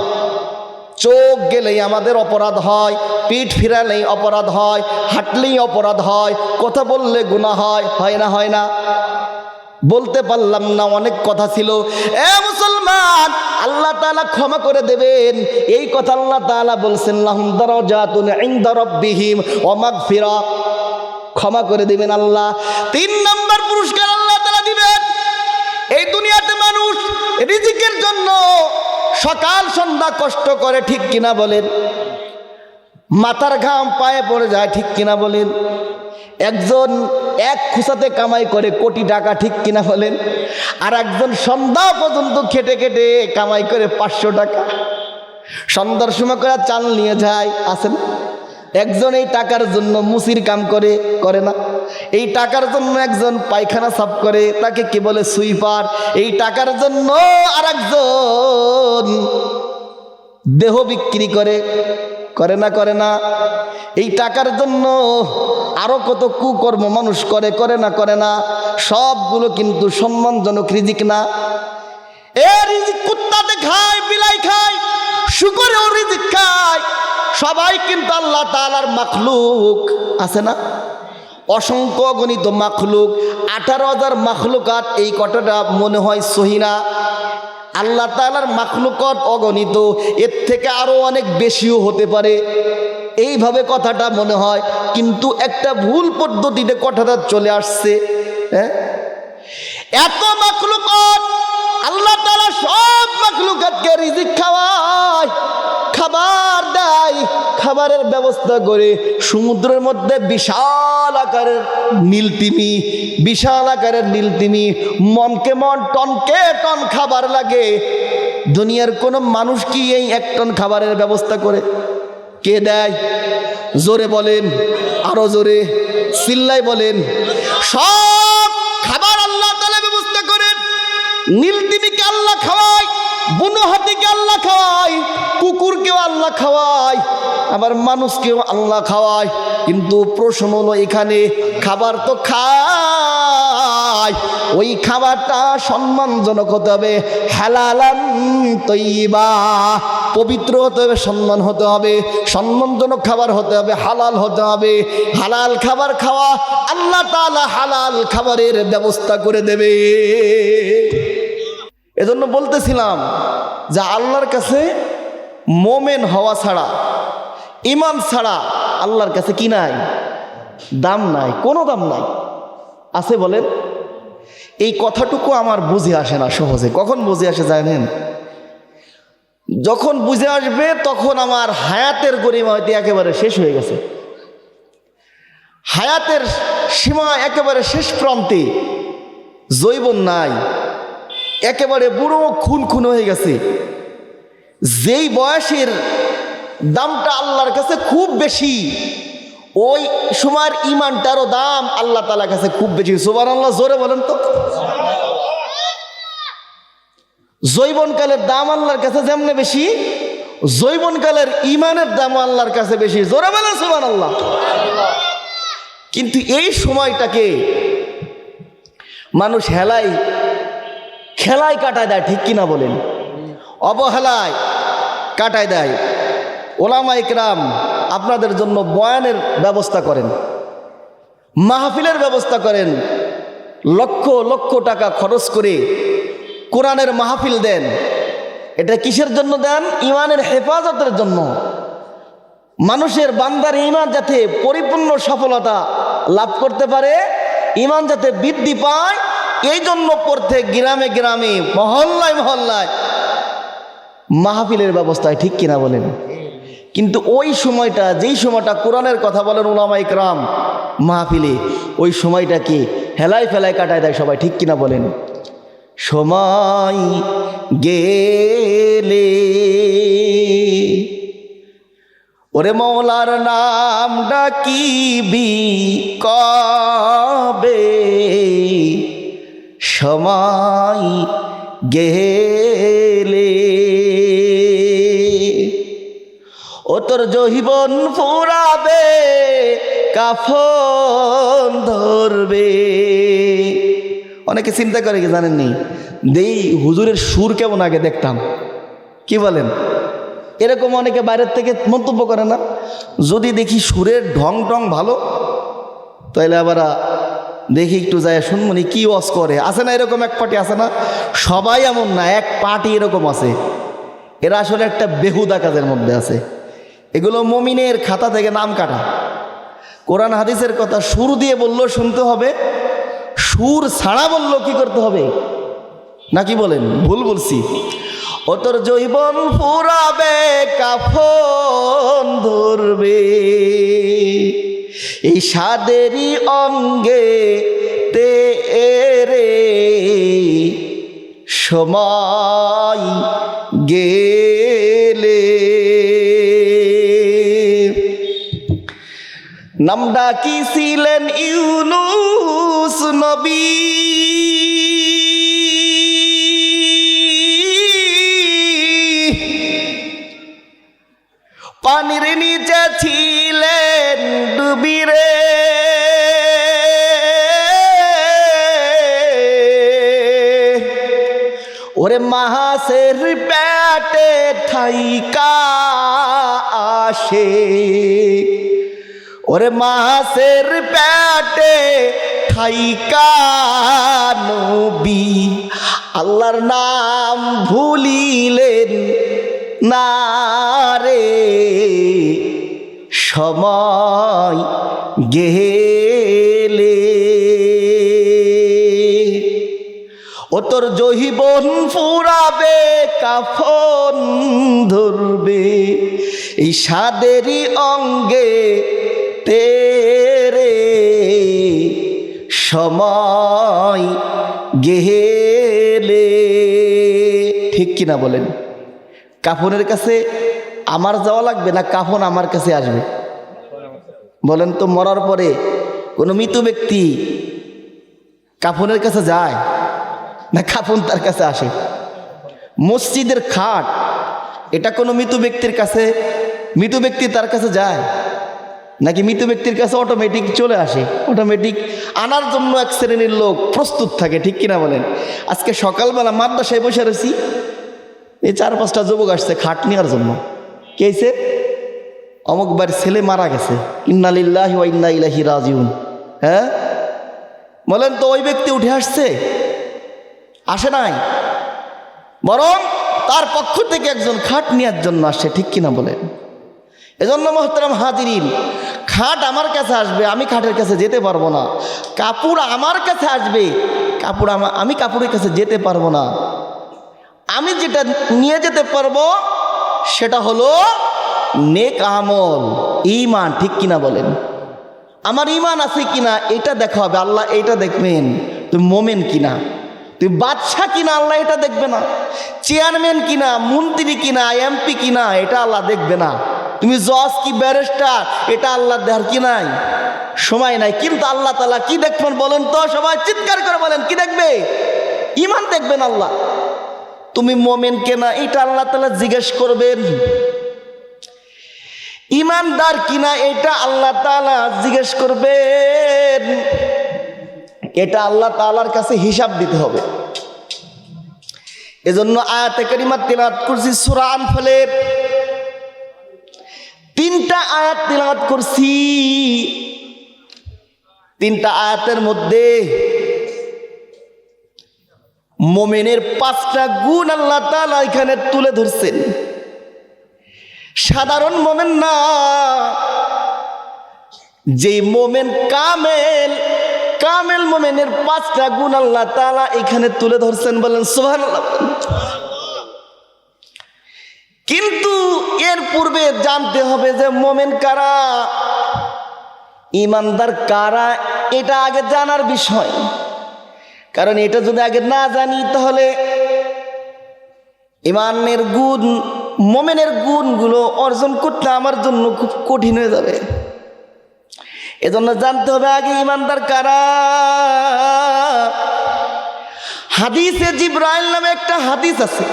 চোখ গেলেই আমাদের অপরাধ হয়, পিঠ ফিরালেই অপরাধ হয়, হাঁটলেই অপরাধ হয়, কথা বললে গুনাহ হয়, হয় না? হয় না? বলতে পারলাম না, অনেক কথা ছিল। এ মুসলমান, আল্লাহ তাআলা ক্ষমা করে দেবেন, এই কথা আল্লাহ তাআলা বলছেন, লাহুম দারাজাতুন ইনদা রাব্বিহিম ওয়া মাগফিরা। ক্ষমা করে দিবেন আল্লাহ। 3 নম্বর পুরস্কার আল্লাহ তাআলা দিবেন। এই দুনিয়াতে মানুষ রিজিকের জন্য সকাল সন্ধ্যা কষ্ট করে, ঠিক কিনা বলেন? মাথার ঘাম পায়ে পড়ে যায়, ঠিক কিনা বলেন? একজন এক খুসাতে কামাই করে কোটি টাকা, ঠিক কিনা বলেন? আর একজন সন্ধ্যা পর্যন্ত খেটে খেটে কামাই করে 500 টাকা। সন্ধ্যার সময় করে চাল নিয়ে যায়, আসেন। একজন এই টাকার জন্য মুসির কাম করে, করে না? এই টাকার জন্য একজন পায়খানা সাফ করে, তাকে কি বলে? সুইপার। এই টাকার জন্য আর একজন দেহ বিক্রি করে, করে না? করে না? এই টাকার জন্য আরো কত কুকর্ম মানুষ করে, করে না? করে না? সবগুলো কিন্তু সম্মানজনক রিজিক না। এ রিজিক কুত্তাতে খায়, বিলাই খায়, শুকরেও রিজিক খায়, সবাই কিন্তু আল্লাহ তাআলার মাখলুক, আছে না? অসংখ্য অগণিত মাখলুক, 18,000 মাখলুকাত। এই কথাটা মনে হয় সহি না? আল্লাহ তাআলার মাখলুকাত অগণিত, এর থেকে আরো অনেক বেশিও হতে পারে, এইভাবে কথাটা মনে হয়। কিন্তু একটা ভুল পদ্ধতিতে কথাটা চলে আসছে। হ্যাঁ, এত মাখলুকাত, আল্লাহ তাআলা সব মাখলুকাতকে রিজিক খাওয়ায়, খাবার দেয়, খাবারের ব্যবস্থা করে। সমুদ্রের মধ্যে বিশাল আকারের নীলতিমি, বিশাল আকারের নীলতিমি, মনকে মন, টনকে টন খাবার লাগে। দুনিয়ার কোনো মানুষ কি এই 1 টন খাবারের ব্যবস্থা করে? কে দেয়? জোরে বলেন, আরো জোরে চিল্লাই বলেন। সব খাবার আল্লাহ তাআলা ব্যবস্থা করেন। নীলতিমিকে আল্লাহ খাওয়ায়, বুনো হাতিকে আল্লাহ খাওয়ায়, কুকুরকেও আল্লাহ খাওয়ায়, আবার মানুষকেও আল্লাহ খাওয়ায়। কিন্তু প্রশ্ন হলো, এখানে খাবার তো খায়, ওই খাবারটা সম্মানজনক হতে হবে, হালালান তৈয়্যিবা, পবিত্র হতে হবে, সম্মান হতে হবে, সম্মানজনক খাবার হতে হবে, হালাল হতে হবে। হালাল খাবার খাওয়া, আল্লাহ তাআলা হালাল খাবারের ব্যবস্থা করে দেবে। এজন্য বলতেছিলাম যে আল্লাহর কাছে মোমেন হওয়া ছাড়া, ইমান ছাড়া আল্লাহর কাছে কি নাই? দাম নাই, কোনো দাম নাই। আছে বলেন? এই কথাটুকু আমার বুঝে আসে না সহজে। কখন বুঝে আসে জানেন? যখন বুঝে আসবে তখন আমার হায়াতের গরিমা হয়তো একেবারে শেষ হয়ে গেছে, হায়াতের সীমা একেবারে শেষ প্রান্তে, যৌবন নাই, একেবারে বুড়ো খুন খুন হয়ে গেছে। যেই বয়সের দামটা আল্লাহর কাছে খুব বেশি, ওই সময়ের ইমানটারও দাম আল্লাহ তাআলার কাছে খুব বেশি। সুবহানাল্লাহ, জোরে বলেন তো। যৌবনকালের দাম আল্লাহর কাছে যেমন বেশি, যৌবনকালের ইমানের দাম আল্লাহর কাছে বেশি। জোরে বলেন সুবহানাল্লাহ। কিন্তু এই সময়টাকে মানুষ খেলায় কাটায় দেয়, ঠিক কিনা বলেন? অবহেলায় কাটায় দেয়। ওলামা ইকরাম আপনাদের জন্য বয়ানের ব্যবস্থা করেন, মাহফিলের ব্যবস্থা করেন, লক্ষ লক্ষ টাকা খরচ করে কোরআনের মাহফিল দেন। এটা কিসের জন্য দেন? ইমানের হেফাজতের জন্য। মানুষের বান্দার ইমান যাতে পরিপূর্ণ সফলতা লাভ করতে পারে, ইমান যাতে বৃদ্ধি পায়, এই জন্য প্রত্যেক গ্রামে গ্রামে, মহল্লায় মহল্লায় মাহফিলের ব্যবস্থায়, ঠিক কিনা বলেন? কিন্তু ওই সময়টা, যেই সময়টা কোরআনের কথা বলেন উলামা ইকরাম মাহফিলে, ওই সময়টাকে হেলায় ফেলায় কাটায় দেয় সবাই, ঠিক কিনা বলেন? সময় গেলে ওরে মৌলার নাম ডাকিবি কবে, সময় গেলে ও তোর জহিবন ফুরাবে, কাফন ধরবে। অনেকে চিন্তা করে কি জানেননি, দেই হুজুরের সুর কেমন আগে দেখতাম, কি বলেন? এরকম অনেকে বাইরের থেকে মন্তব্য করে না? যদি দেখি সুরের ঢং টং ভালো, তাইলে আবার দেখি একটু যায় শুনমনি কি ওয়াজ করে। আছে না এরকম এক পার্টি? আছে না? সবাই এমন না, এক পার্টি এরকম আছে। এরা আসলে একটা বেহুদা কাজের মধ্যে আছে। এগুলো মুমিনের খাতা থেকে নাম কাটা। কোরআন হাদিসের কথা সুর দিয়ে বললো শুনতে হবে, সুর ছাড়া বললো কি করতে হবে, নাকি বলেন? ভুল বলছি? ও তোর জৈবন ফুরাবে, কাফন ধরবে, এই সাদেরই অঙ্গে তেরে সময় গেলে। নাম ডাকিছিলেন ইউনুস নবী, পানির নিচে ছিলেন ডুবিরে, ওরে মাছের পেটে থাইকা আসে, ওরে মাছের পেটে থাইকা নবী আল্লাহর নাম ভুলিলেন না রে, সময় গেলে ও তোর জহিবন ফুরাবে, কাফন ধরবে, এই সাদেরই অঙ্গে তেরে সময় গেলে। ঠিক কিনা বলেন? কাফনের কাছে আমার যাওয়া লাগবে না, কাফন আমার কাছে আসবে? বলেন তো, মরার পরে কোনো মৃত ব্যক্তি কাফনের কাছে যায় না কাফন তার কাছে আসে? মসজিদের খাট এটা কোনো মৃত ব্যক্তির কাছে, মৃত ব্যক্তি তার কাছে যায় নাকি মৃত ব্যক্তির কাছে অটোমেটিক চলে আসে? অটোমেটিক আনার জন্য এক শ্রেণীর লোক প্রস্তুত থাকে, ঠিক কিনা বলেন? আজকে সকালবেলা মাদ্রাসায় বসে রয়েছি, এই 4-5টা যুবক আসছে খাট নেওয়ার জন্য। কে হয়েছে? অমুক বাড়ির ছেলে মারা গেছে, ইন্না লিল্লাহি ওয়া ইন্না ইলাইহি রাজিউন। হ্যাঁ বলেন তো, ওই ব্যক্তি উঠে আসছে? আসে নাই, বরং তার পক্ষ থেকে একজন খাট নেওয়ার জন্য আসছে, ঠিক কিনা বলেন? এজন্য মোহতারাম হাজিরিন, খাট আমার কাছে আসবে, আমি খাটের কাছে যেতে পারবো না। কাপড় আমার কাছে আসবে, কাপড় আমি কাপড়ের কাছে যেতে পারবো না। আমি যেটা নিয়ে যেতে পারবো সেটা হলো নেক আমল, ঈমান, ঠিক কিনা বলেন? আমার ঈমান আছে কিনা এটা দেখা হবে, আল্লাহ এটা দেখবেন। তুমি মোমেন কিনা, তুমি বাদশা কিনা, আল্লাহ এটা দেখবে না। চেয়ারম্যান কিনা, মন্ত্রী কিনা, এমপি কিনা, এটা আল্লাহ দেখবে না। তুমি জজ কি ব্যারিস্টার, এটা আল্লাহ দেখার কি নাই, সময় নাই। কিন্তু আল্লাহ তাআলা কি দেখবেন বলেন তো? সবাই চিৎকার করে বলেন, কি দেখবে? ঈমান দেখবেন আল্লাহ। তুমি মোমেন কিনা এটা আল্লাহ তাআলা জিজ্ঞেস করবেন, ঈমানদার কিনা এটা আল্লাহ তাআলা জিজ্ঞেস করবেন। এটা আল্লাহ তাআলার কাছে হিসাব দিতে হবে। এজন্য আয়াতে কারিমা তিলাওয়াত করছি সূরা আনফালের 3টা আয়াত তিলাওয়াত করছি। 3টা আয়াতের মধ্যে মোমেনের 5টা গুণ আল্লাহ তাআলা এখানে তুলে ধরছেন। সাধারণ মোমেন না, যে মোমেন কামেল, কামেল মোমেনের 5টা গুণ আল্লাহ তাআলা এখানে তুলে ধরছেন। বলেন সুবহানাল্লাহ। কিন্তু এর পূর্বে জানতে হবে যে মোমেন কারা, ইমানদার কারা, এটা আগে জানার বিষয়। কারণ এটা যদি আগে না জানি তাহলে ইমানের গুণ, মোমেনের গুণগুলো অর্জন করতে আমার জন্য খুব কঠিন হয়ে যাবে। এজন্য জানতে হবে আগে ইমানদার কারা। হাদিসে জিবরাইল নামে একটা হাদিস আছে।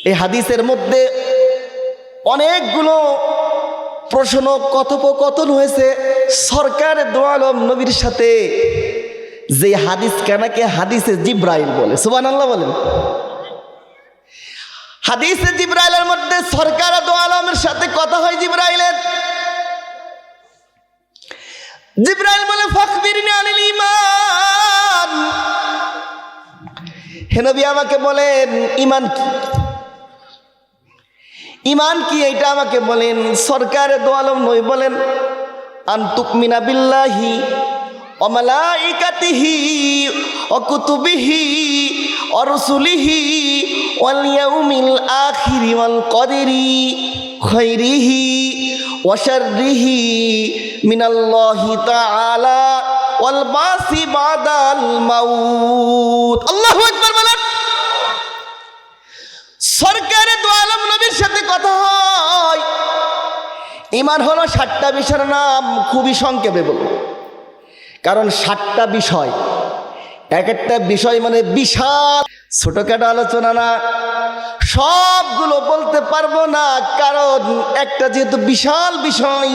এই হাদিসের মধ্যে অনেকগুলো প্রশ্ন কথোপকথন হয়েছে সরকার দো আলম নবীর সাথে, যে হাদিস কেনাকে হাদিসে জিবরাইল বলে। সুবহানাল্লাহ বলেন। হাদিসে জিবরাইলের মধ্যে সরকার দো আলমের সাথে কথা হয় জিবরাইলের। জিবরাইল বলে ফাখবিরনি আনিল ঈমান, হে নবী আমাকে বলেন ঈমান কি, ঈমান কি এটা আমাকে বলেন। সরকারে দো আলম নবী বলেন আন তুমিনা বিল্লাহি ওয়া মালাইকাতিহি ওয়া কুতুবিহি ওয়া রুসুলিহি ওয়াল ইয়াউমিল আখিরি ওয়াল কদরি খাইরিহি ওয়া শাররিহি মিনাল্লাহি তাআলা ওয়াল বাসি বাদাল মাউত। আল্লাহু আকবার বলেন। সরকারে দো আলম নবীর সাথে কথা হয়। ঈমান হলো 7টা বিষয়ের নাম, খুবই সংক্ষেপে বলবো, কারণ 7টা বিষয়, এক একটা বিষয় মানে বিশাল, ছোটখাটো আলোচনা না, সবগুলো বলতে পারবো না, কারণ একটা যেহেতু বিশাল বিষয়,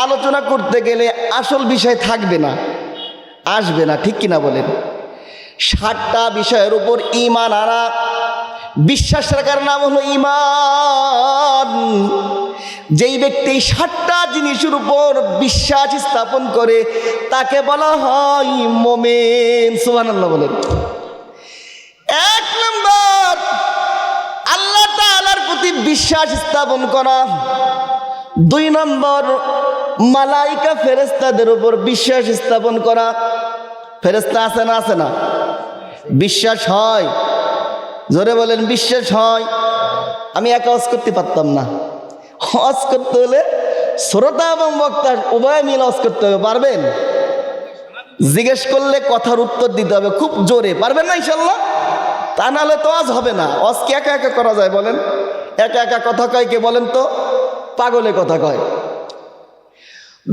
আলোচনা করতে গেলে আসল বিষয় থাকবে না, আসবে না, ঠিক কিনা বলেন। 7টা বিষয়ের উপর ঈমান আনা, বিশ্বাস রাখার নাম হলো ঈমান। যেই ব্যক্তি 7টা জিনিসের উপর বিশ্বাস স্থাপন করে তাকে বলা হয় মুমিন। সুবহানাল্লাহ বলেন। 1 নম্বর আল্লাহ তাআলার প্রতি বিশ্বাস স্থাপন করা। 2 নম্বর মালাইকা ফেরেশতাদের উপর বিশ্বাস স্থাপন করা। ফেরেশতা আছে না, আছে না? বিশ্বাস হয়, জোরে বলেন বিশ্বাস হয়। আমি একা হজ করতে পারতাম না, হজ করতে হলে শ্রোতা এবং বক্তা উভয় মিলে হজ করতে হবে। পারবেন? জিজ্ঞেস করলে কথার উত্তর দিতে হবে খুব জোরে। পারবেন না ইনশাল্লাহ? তা নাহলে তো হজ হবে না। হজ কি একা একা করা যায় বলেন? একা একা কথা কয় কে বলেন তো? পাগলে কথা কয়।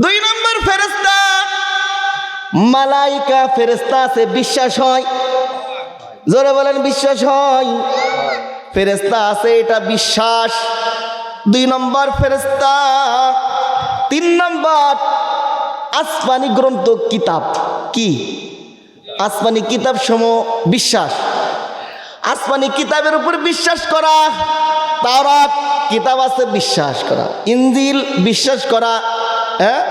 2 নম্বর ফেরেশতা, মালাইকা ফেরেশতা আছে, বিশ্বাস হয়, জোরে বলেন বিশ্বাস হয়। ফেরেশতা আছে, এটা বিশ্বাস। 2 নম্বর ফেরেশতা। 3 নম্বর আসমানি গ্রন্থ কিতাব। কি? আসমানি কিতাব সমূহ বিশ্বাস। আসমানি কিতাবের উপর বিশ্বাস করা। তাওরাত কিতাব আছে, বিশ্বাস করা। ইনজিল বিশ্বাস করা, হ্যাঁ,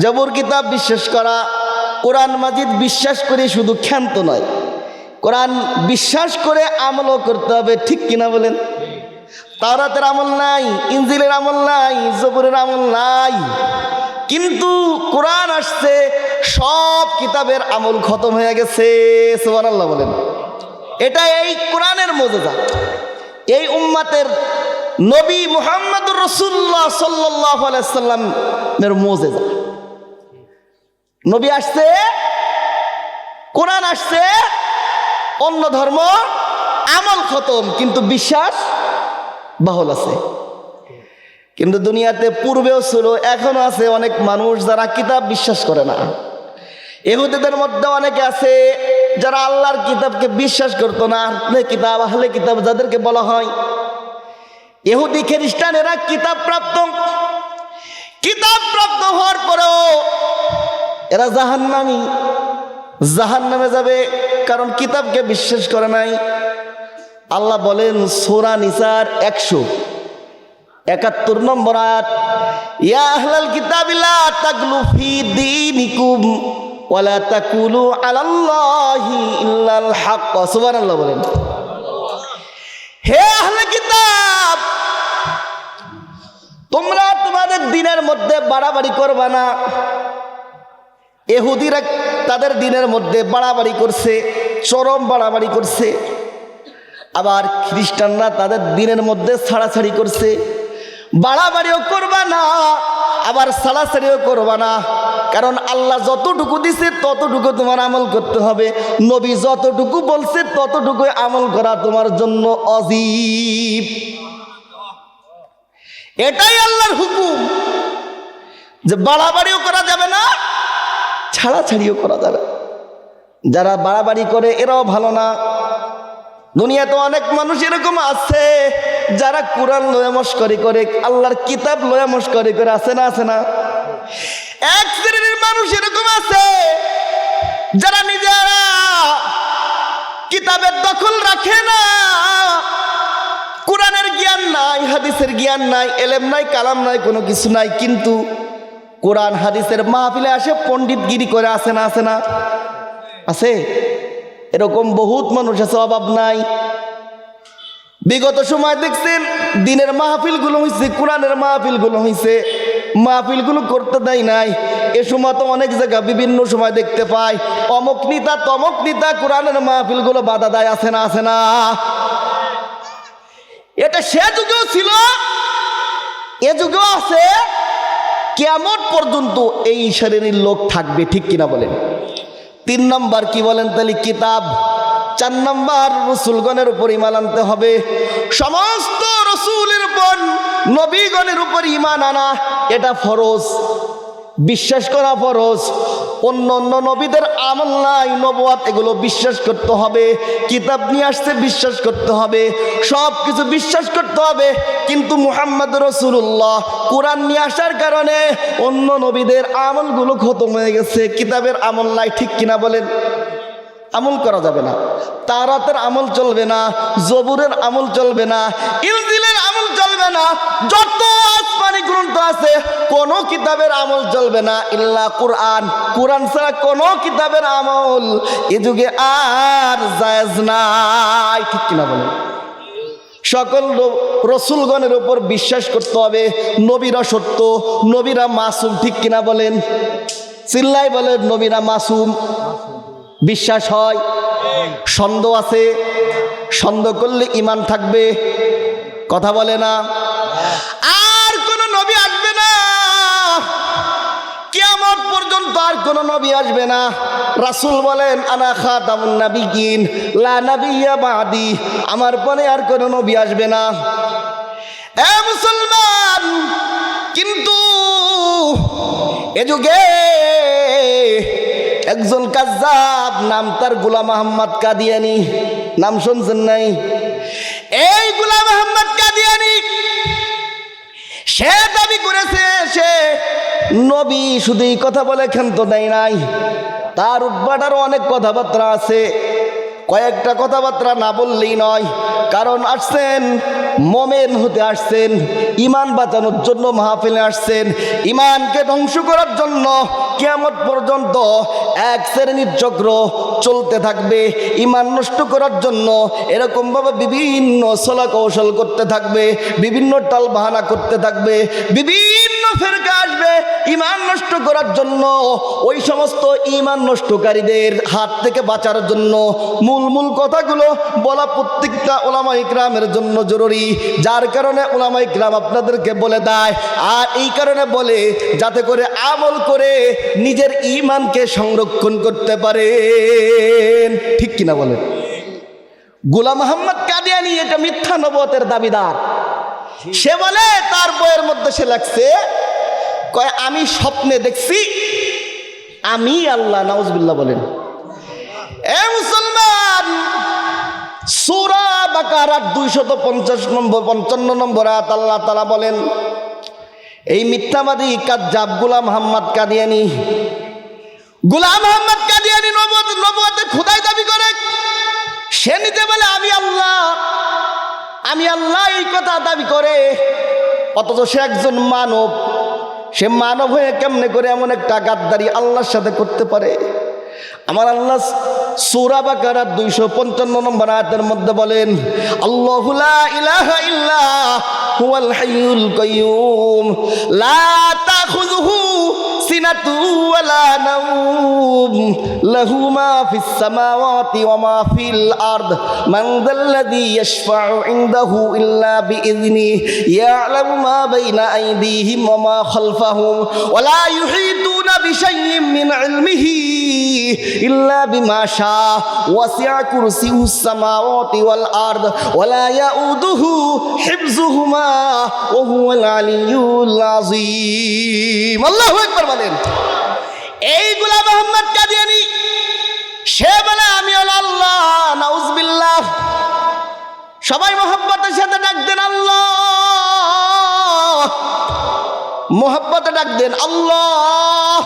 জবুর কিতাব বিশ্বাস করা। কোরআন মাজিদ বিশ্বাস করে শুধু ক্ষান্ত নয়, কোরআন বিশ্বাস করে আমলও করতে হবে, ঠিক কিনা বলেন? তাওরাতের আমল নাই, ইনজিলের আমল নাই, জবুরের আমল নাই, কিন্তু কোরআন আসছে, সব কিতাবের আমল খতম হয়ে গেছে। সুবহানাল্লাহ বলেন। এটা এই কোরআনের মুজিজা, এই উম্মতের নবী মুহাম্মদুর রাসূলুল্লাহ সাল্লাল্লাহু আলাইহি সাল্লামের মুজিজা। নবী আসছে, কোরআন আসছে, অন্য ধর্ম আমল খতম, কিন্তু বিশ্বাস বাহুল আছে। কিন্তু দুনিয়াতে পূর্বেও ছিল, এখনো আছে অনেক মানুষ যারা কিতাব বিশ্বাস করে না। ইহুদিদের মধ্যে অনেকে আছে যারা আল্লাহর কিতাবকে বিশ্বাস করতো না। আহলে কিতাব, আহলে কিতাব যাদেরকে বলা হয়, ইহুদি খ্রিস্টানেরা কিতাব প্রাপ্ত হওয়ার পরেও এরা জাহান্নামে যাবে, কারণ কিতাবকে বিশ্বাস করে নাই। আল্লাহ বলেন সূরা নিসার 171 নম্বর আয়াত, ইয়া আহলাল কিতাবি লা তাগলু ফি দীনিকুম ওয়া লা তাকুলু আলাল্লাহি ইল্লাল হক। সুবহানাল্লাহ বলেন। হে আহলে কিতাব, তোমরা তোমাদের দ্বীনের মধ্যে বাড়াবাড়ি করবা না। ইহুদিরা তাদের দ্বীনের মধ্যে বাড়াবাড়ি করছে, চরম বাড়াবাড়ি করছে। আবার খ্রিস্টানরা তাদের দিনের মধ্যে ছাড়াছাড়ি করছে, বাড়াবাড়িও করবা না আবার ছাড়াছাড়িও করবা না, কারণ আল্লাহ যতটুকু দিছে ততটুকু তোমার আমল করতে হবে, নবী যতটুকু বলছে ততটুকু আমল করা তোমার জন্য অজীব। এটাই আল্লাহর হুকুম, যে বাড়াবাড়িও করা যাবে না, ছাড়াছাড়িও করা যাবে। যারা বাড়াবাড়ি করে এরাও ভালো না। দুনিয়াতে অনেক মানুষ এরকম আছে যারা কোরআন লয়ে মস্করি করে, আল্লাহর কিতাব লয়ে মস্করি করে, আছে না? আছে না? এক শ্রেণীর মানুষ এরকম আছে যারা নিজেরা কিতাবের দখল রাখে না, কোরআনের জ্ঞান নাই, হাদিসের জ্ঞান নাই, এলেম নাই, কালাম নাই, কোনো কিছু নাই, কিন্তু কোরআন হাদিসের মাহফিলে আসে পণ্ডিতগিরি করে, আছে না? আছে না? আছে। এরকম বহুত মানুষ আছে, অভাব নাই। বিগত সময় দেখছেন দিনের মাহফিলগুলো হয়েছে, কোরআনের মাহফিলগুলো হয়েছে, মাহফিলগুলো করতে দেয় নাই। এ সময় তো অনেক জায়গা বিভিন্ন সময় দেখতে পাই অমুক নেতা তমুক নেতা কোরআনের মাহফিলগুলো বাধা দেয়, আছে না? আছে না? এটা সে যুগেও ছিল, এ যুগেও আছে, কিয়ামত পর্যন্ত এই শ্রেণীর লোক থাকবে, ঠিক কিনা বলেন? 3 নম্বর কি বলেন তাহলে? কিতাব। 4 নম্বর রসুলগণের উপর ঈমান আনতে হবে। সমস্ত রসুলের উপর, নবীগণের উপর ঈমান আনা এটা ফরজ, বিশ্বাস করা ফরজ। অন্য অন্য নবীদের আমল নাই, নবুয়ত, এগুলো বিশ্বাস করতে হবে। কিতাব নিয়ে আসতে বিশ্বাস করতে হবে, সব কিছু বিশ্বাস করতে হবে। কিন্তু মুহাম্মদ রাসূলুল্লাহ কোরআন নিয়ে আসার কারণে অন্য নবীদের আমলগুলো খতম হয়ে গেছে, কিতাবের আমল নাই, ঠিক কিনা বলেন? আমল করা যাবে না, তাওরাতের আমল চলবে না, জবুরের আমল চলবে না, ইনজিলের আমল চলবে না, যত আসমানি গ্রন্থ আছে কোন কিতাবের আমল চলবে না ইল্লা কোরআন। কোরআন ছাড়া কোন কিতাবের আমল এ যুগে আর জায়েজ নাই, ঠিক কিনা বলেন? সকল রসুলগণের উপর বিশ্বাস করতে হবে, নবীরা সত্য, নবীরা মাসুম, ঠিক কিনা বলেন? চিল্লাই বলেন, নবীরা মাসুম। বিশ্বাস হয়, সন্দেহ আছে, সন্দেহ করলে ঈমান থাকবে, কথা বলে না। আর কোন নবী আসবে না, কিয়ামত পর্যন্ত আর কোন নবী আসবে না। রাসূল বলেন আনা খাতামুন নাবিয়্যিন লা নাবিয়্যা বাদি, আমার পরে আর কোন নবী আসবে না। এ মুসলমান, কিন্তু এ যুগে একজন কাজ্জাব, নাম তার গোলাম আহমদ কাদিয়ানি, নাম শুনছেন নাই? এই গোলাম আহমদ কাদিয়ানি সে দাবি করেছে সে নবী, শুধু এই কথা বলে ক্ষান্ত দেয় নাই, তার উদ্বাটারও অনেক কথাবার্তা আছে। কয়েকটা কথাবার্তা না বললেই নয়, কারণ আসছেন মোমেন হতে, আসছেন ঈমান বাঁচানোর জন্য মাহফিলে আসছেন, ঈমানকে ধ্বংস করার জন্য। কিয়ামত পর্যন্ত এক শ্রেণীর চক্র চলতে থাকবে, ঈমান নষ্ট করার জন্য এরকমভাবে বিভিন্ন ছলা কৌশল করতে থাকবে, বিভিন্ন টাল বাহানা করতে থাকবে, বিভিন্ন ফেরকা আসবে ঈমান নষ্ট করার জন্য। ওই সমস্ত ঈমান নষ্টকারীদের হাত থেকে বাঁচার জন্য মূল কথাগুলো বলা প্রত্যেকটা উলামা ইকরামের জন্য জরুরি, যার কারণে উলামা ইকরাম আপনাদেরকে বলে দেয়। আর এই কারণে বলে যাতে করে আমল করে নিজের ঈমানকে সংরক্ষণ করতে পারেন, ঠিক কিনা বলেন? গোলাম আহমদ কাদিয়ানি এটা মিথ্যা নবুয়তের দাবিদার। সে বলে তার বইয়ের মধ্যে সে লেখছে, কয় আমি স্বপ্নে দেখছি আমি আল্লাহ। নাউজুবিল্লাহ বলেন। এ মুসলমান, সূরা বাকারার 255 নম্বর আয়াত আল্লাহ তাআলা বলেন, এই মিথ্যাবাদী কাজ্জাব গোলাম আহমদ কাদিয়ানি, গোলাম আহমদ কাদিয়ানি নবুয়তে খোদাই দাবি করে। সে নিজে বলে আমি আল্লাহ, আমি আল্লাহ, এই কথা দাবি করে। অথচ সে একজন মানব, সে মানব হয়ে কেমনে করে এমন একটা গাদ্দারি আল্লাহর সাথে করতে পারে? আমার আল্লাহ সূরা বাকারার 255 নম্বর আয়াতের মধ্যে বলেন, আল্লাহু লা ইলাহা ইল্লা হুয়াল হাইয়ুল কাইয়্যুম লা তাখুযুহু সিনাতু ওয়ালা নাওম লাহু মা ফিস সামাওয়াতি ওয়া মা ফিল আরদ মান যাল্লাযী ইয়াশফা'ু ইনদাহু ইল্লা বিইذনিহি ইয়া'লামু মা বাইনা আইদিহিম ওয়া মা খালফাহুম ওয়া লা ইউহীতুনা বিশাইইন মিন ইলমিহি ইল্লা বিমা শাআ ওয়াসি'a কুরসিয়ুহু সামাওয়াতি ওয়াল আরদ ওয়া লা ইয়াউদুহু হিফযুহুমা ওয়া হুয়াল আলিয়্যুল আযীম। আল্লাহু আকবার বলেন। এই গোলাম মোহাম্মদ কাদিয়ানী সে বলে আমি হলো আল্লাহ। নাউজুবিল্লাহ। সবাই মোহাব্বতের সাথে ডাক দেন আল্লাহ, মোহাব্বতে ডাক দেন আল্লাহ,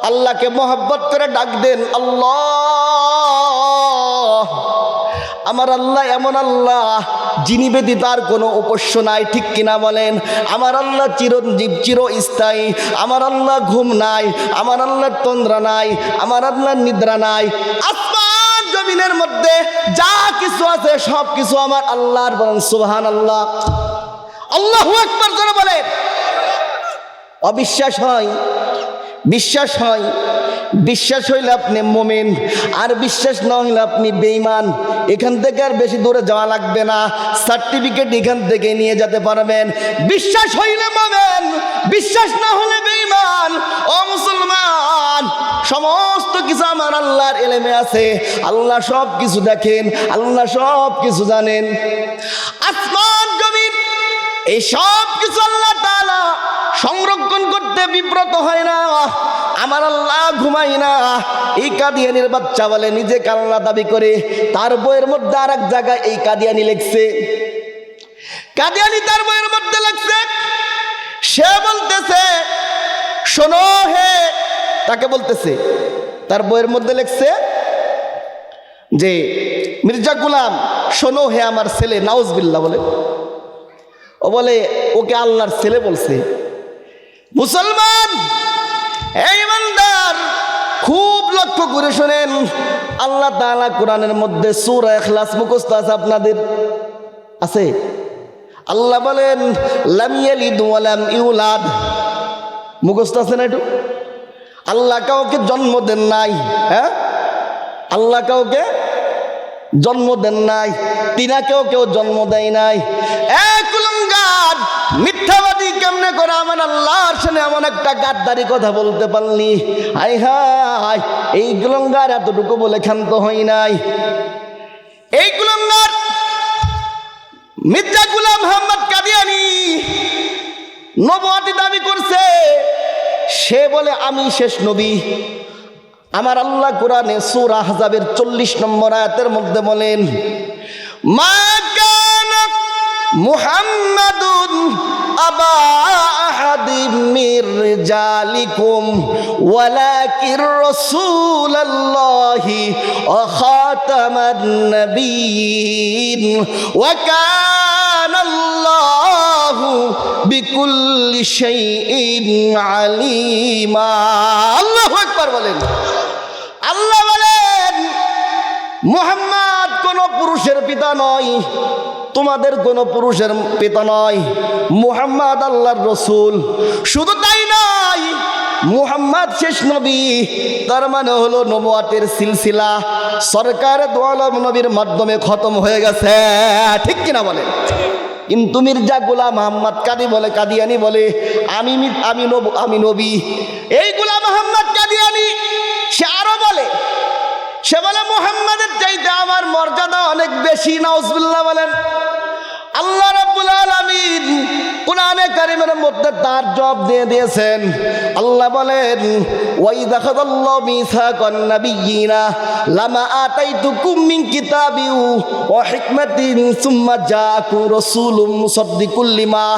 আল্লাহকে মোহাব্বত করে ডাক দেন আল্লাহ। আমার আল্লাহ এমন আল্লাহ যিনি ব্যতীত আর কোনো উপাস্য নাই, ঠিক কিনা বলেন? আমার আল্লাহ চিরঞ্জীব, চিরস্থায়ী। আমার আল্লাহ ঘুম নাই, আমার আল্লাহর তন্দ্রা নাই, আমার আল্লাহর নিদ্রা নাই। আসমান জমিনের মধ্যে যা কিছু আছে সব কিছু আমার আল্লাহর। বলেন সুবহানাল্লাহ। আল্লাহু আকবার জোরে বলেন। অবিশ্বাস হয়? বিশ্বাস হয়? বিশ্বাস হইলে আপনি মুমিন, আর বিশ্বাস না হইলে আপনি বেঈমান। এখান থেকে আর বেশি দূরে যাওয়া লাগবে না, সার্টিফিকেট এখান থেকে নিয়ে যেতে পারবেন। বিশ্বাস হইলে মুমিন, বিশ্বাস না হলে বেঈমান। ও মুসলমান, সমস্ত কিছু আমার আল্লাহর ইলমে আছে। আল্লাহ সব কিছু দেখেন, আল্লাহ সব কিছু জানেন। আসমান জমিন এই সব কিছু আল্লাহ তাআলা সংরক্ষণ করতে বিব্রত হয় না। আমার আল্লাহ ঘুমাই না। এই কাদিয়ানির বাচ্চা বলে নিজে আল্লাহ দাবি করে, তার বইয়ের মধ্যে আর এক জায়গায় এই কাদিয়ানি লিখছে। কাদিয়ানি তার বইয়ের মধ্যে লিখছে, সে বলতেছে শোনো হে, তাকে বলতেছে, তার বইয়ের মধ্যে লিখছে যে মির্জা গোলাম শোনো হে আমার ছেলে। নাউজুবিল্লাহ বলে। ও বলে ওকে আল্লাহর ছেলে বলছে। মুসলমান, এই ইমানদার, খুব লক্ষ্য করে শোনেন। আল্লাহ তাআলা কোরআনের মধ্যে সূরা ইখলাস মুখস্থ আছে আপনাদের? আছে? আল্লাহ বলেন লাম ইয়ালিদ ওয়া লাম ইউলাদ। মুখস্থ আছে না একটু? আল্লাহ কাউকে জন্ম দেন নাই। হ্যাঁ, আল্লাহ কাউকে জন্ম দেন নাই, তিনাকেও কেউ জন্ম দেয় নাই। মিথ্যাবাদী কেমনে করে আমার আল্লাহর সামনে এমন একটা গাদ্দারি কথা বলতে পারলি? হাই হাই, এই গুলঙ্গার এতটুকু বলে ক্ষান্ত হই নাই। এই গুলঙ্গার মির্জা গোলাম মোহাম্মদ কাদিয়ানী নবুয়তি দাবি করছে। সে বলে আমি শেষ নবী। আমার আল্লাহ কোরআনে সূরা আহজাবের 40 নম্বর আয়াতের মধ্যে বলেন, মা কানা মুহাম্মাদুন আবা আহাদিম মির রিজালিকুম ওয়ালাকির রাসূলুল্লাহি ওয়া খাতামান নাবিয়্যিন ওয়া কানাল্লাহু বিকুল্লি শাইইন আলিমা। আল্লাহু আকবার বলেন। আল্লাহ বলেন মুহাম্মদ কোন পুরুষের পিতা নয়, তোমাদের কোন পুরুষের পিতা নয়। মুহাম্মদ আল্লাহর রসুল। শুধু তাই নয়, মুহাম্মদ শেষ নবী। তার মানে হলো নবুয়তের সিলসিলা সরকার দু আলম নবীর মাধ্যমে খতম হয়ে গেছে, ঠিক কিনা বলে? কিন্তু মির্জা গোলাম মোহাম্মদ কাদিয়ানী বলে আমি নবী। এই গোলাম মোহাম্মদ কাদিয়ানী সে আরো বলে, সে বলে মুহাম্মাদের চাইতে আমার মর্যাদা অনেক বেশি। নাউজুবিল্লাহ বলেন। আল্লাহ রাব্বুল আলামিন কোরআনে কারীমের মধ্যে তার জবাব দিয়ে দিয়েছেন। আল্লাহ বলেন ওয়াইদা খাযাল্লাহু মিসাকান নাবিয়্যিনা লামা আতাইতুকুম মিন কিতাবিন ওয়া হিকমাতিন সুম্মা জাআকুম রাসূলুম মুসাদ্দিকুল লিমা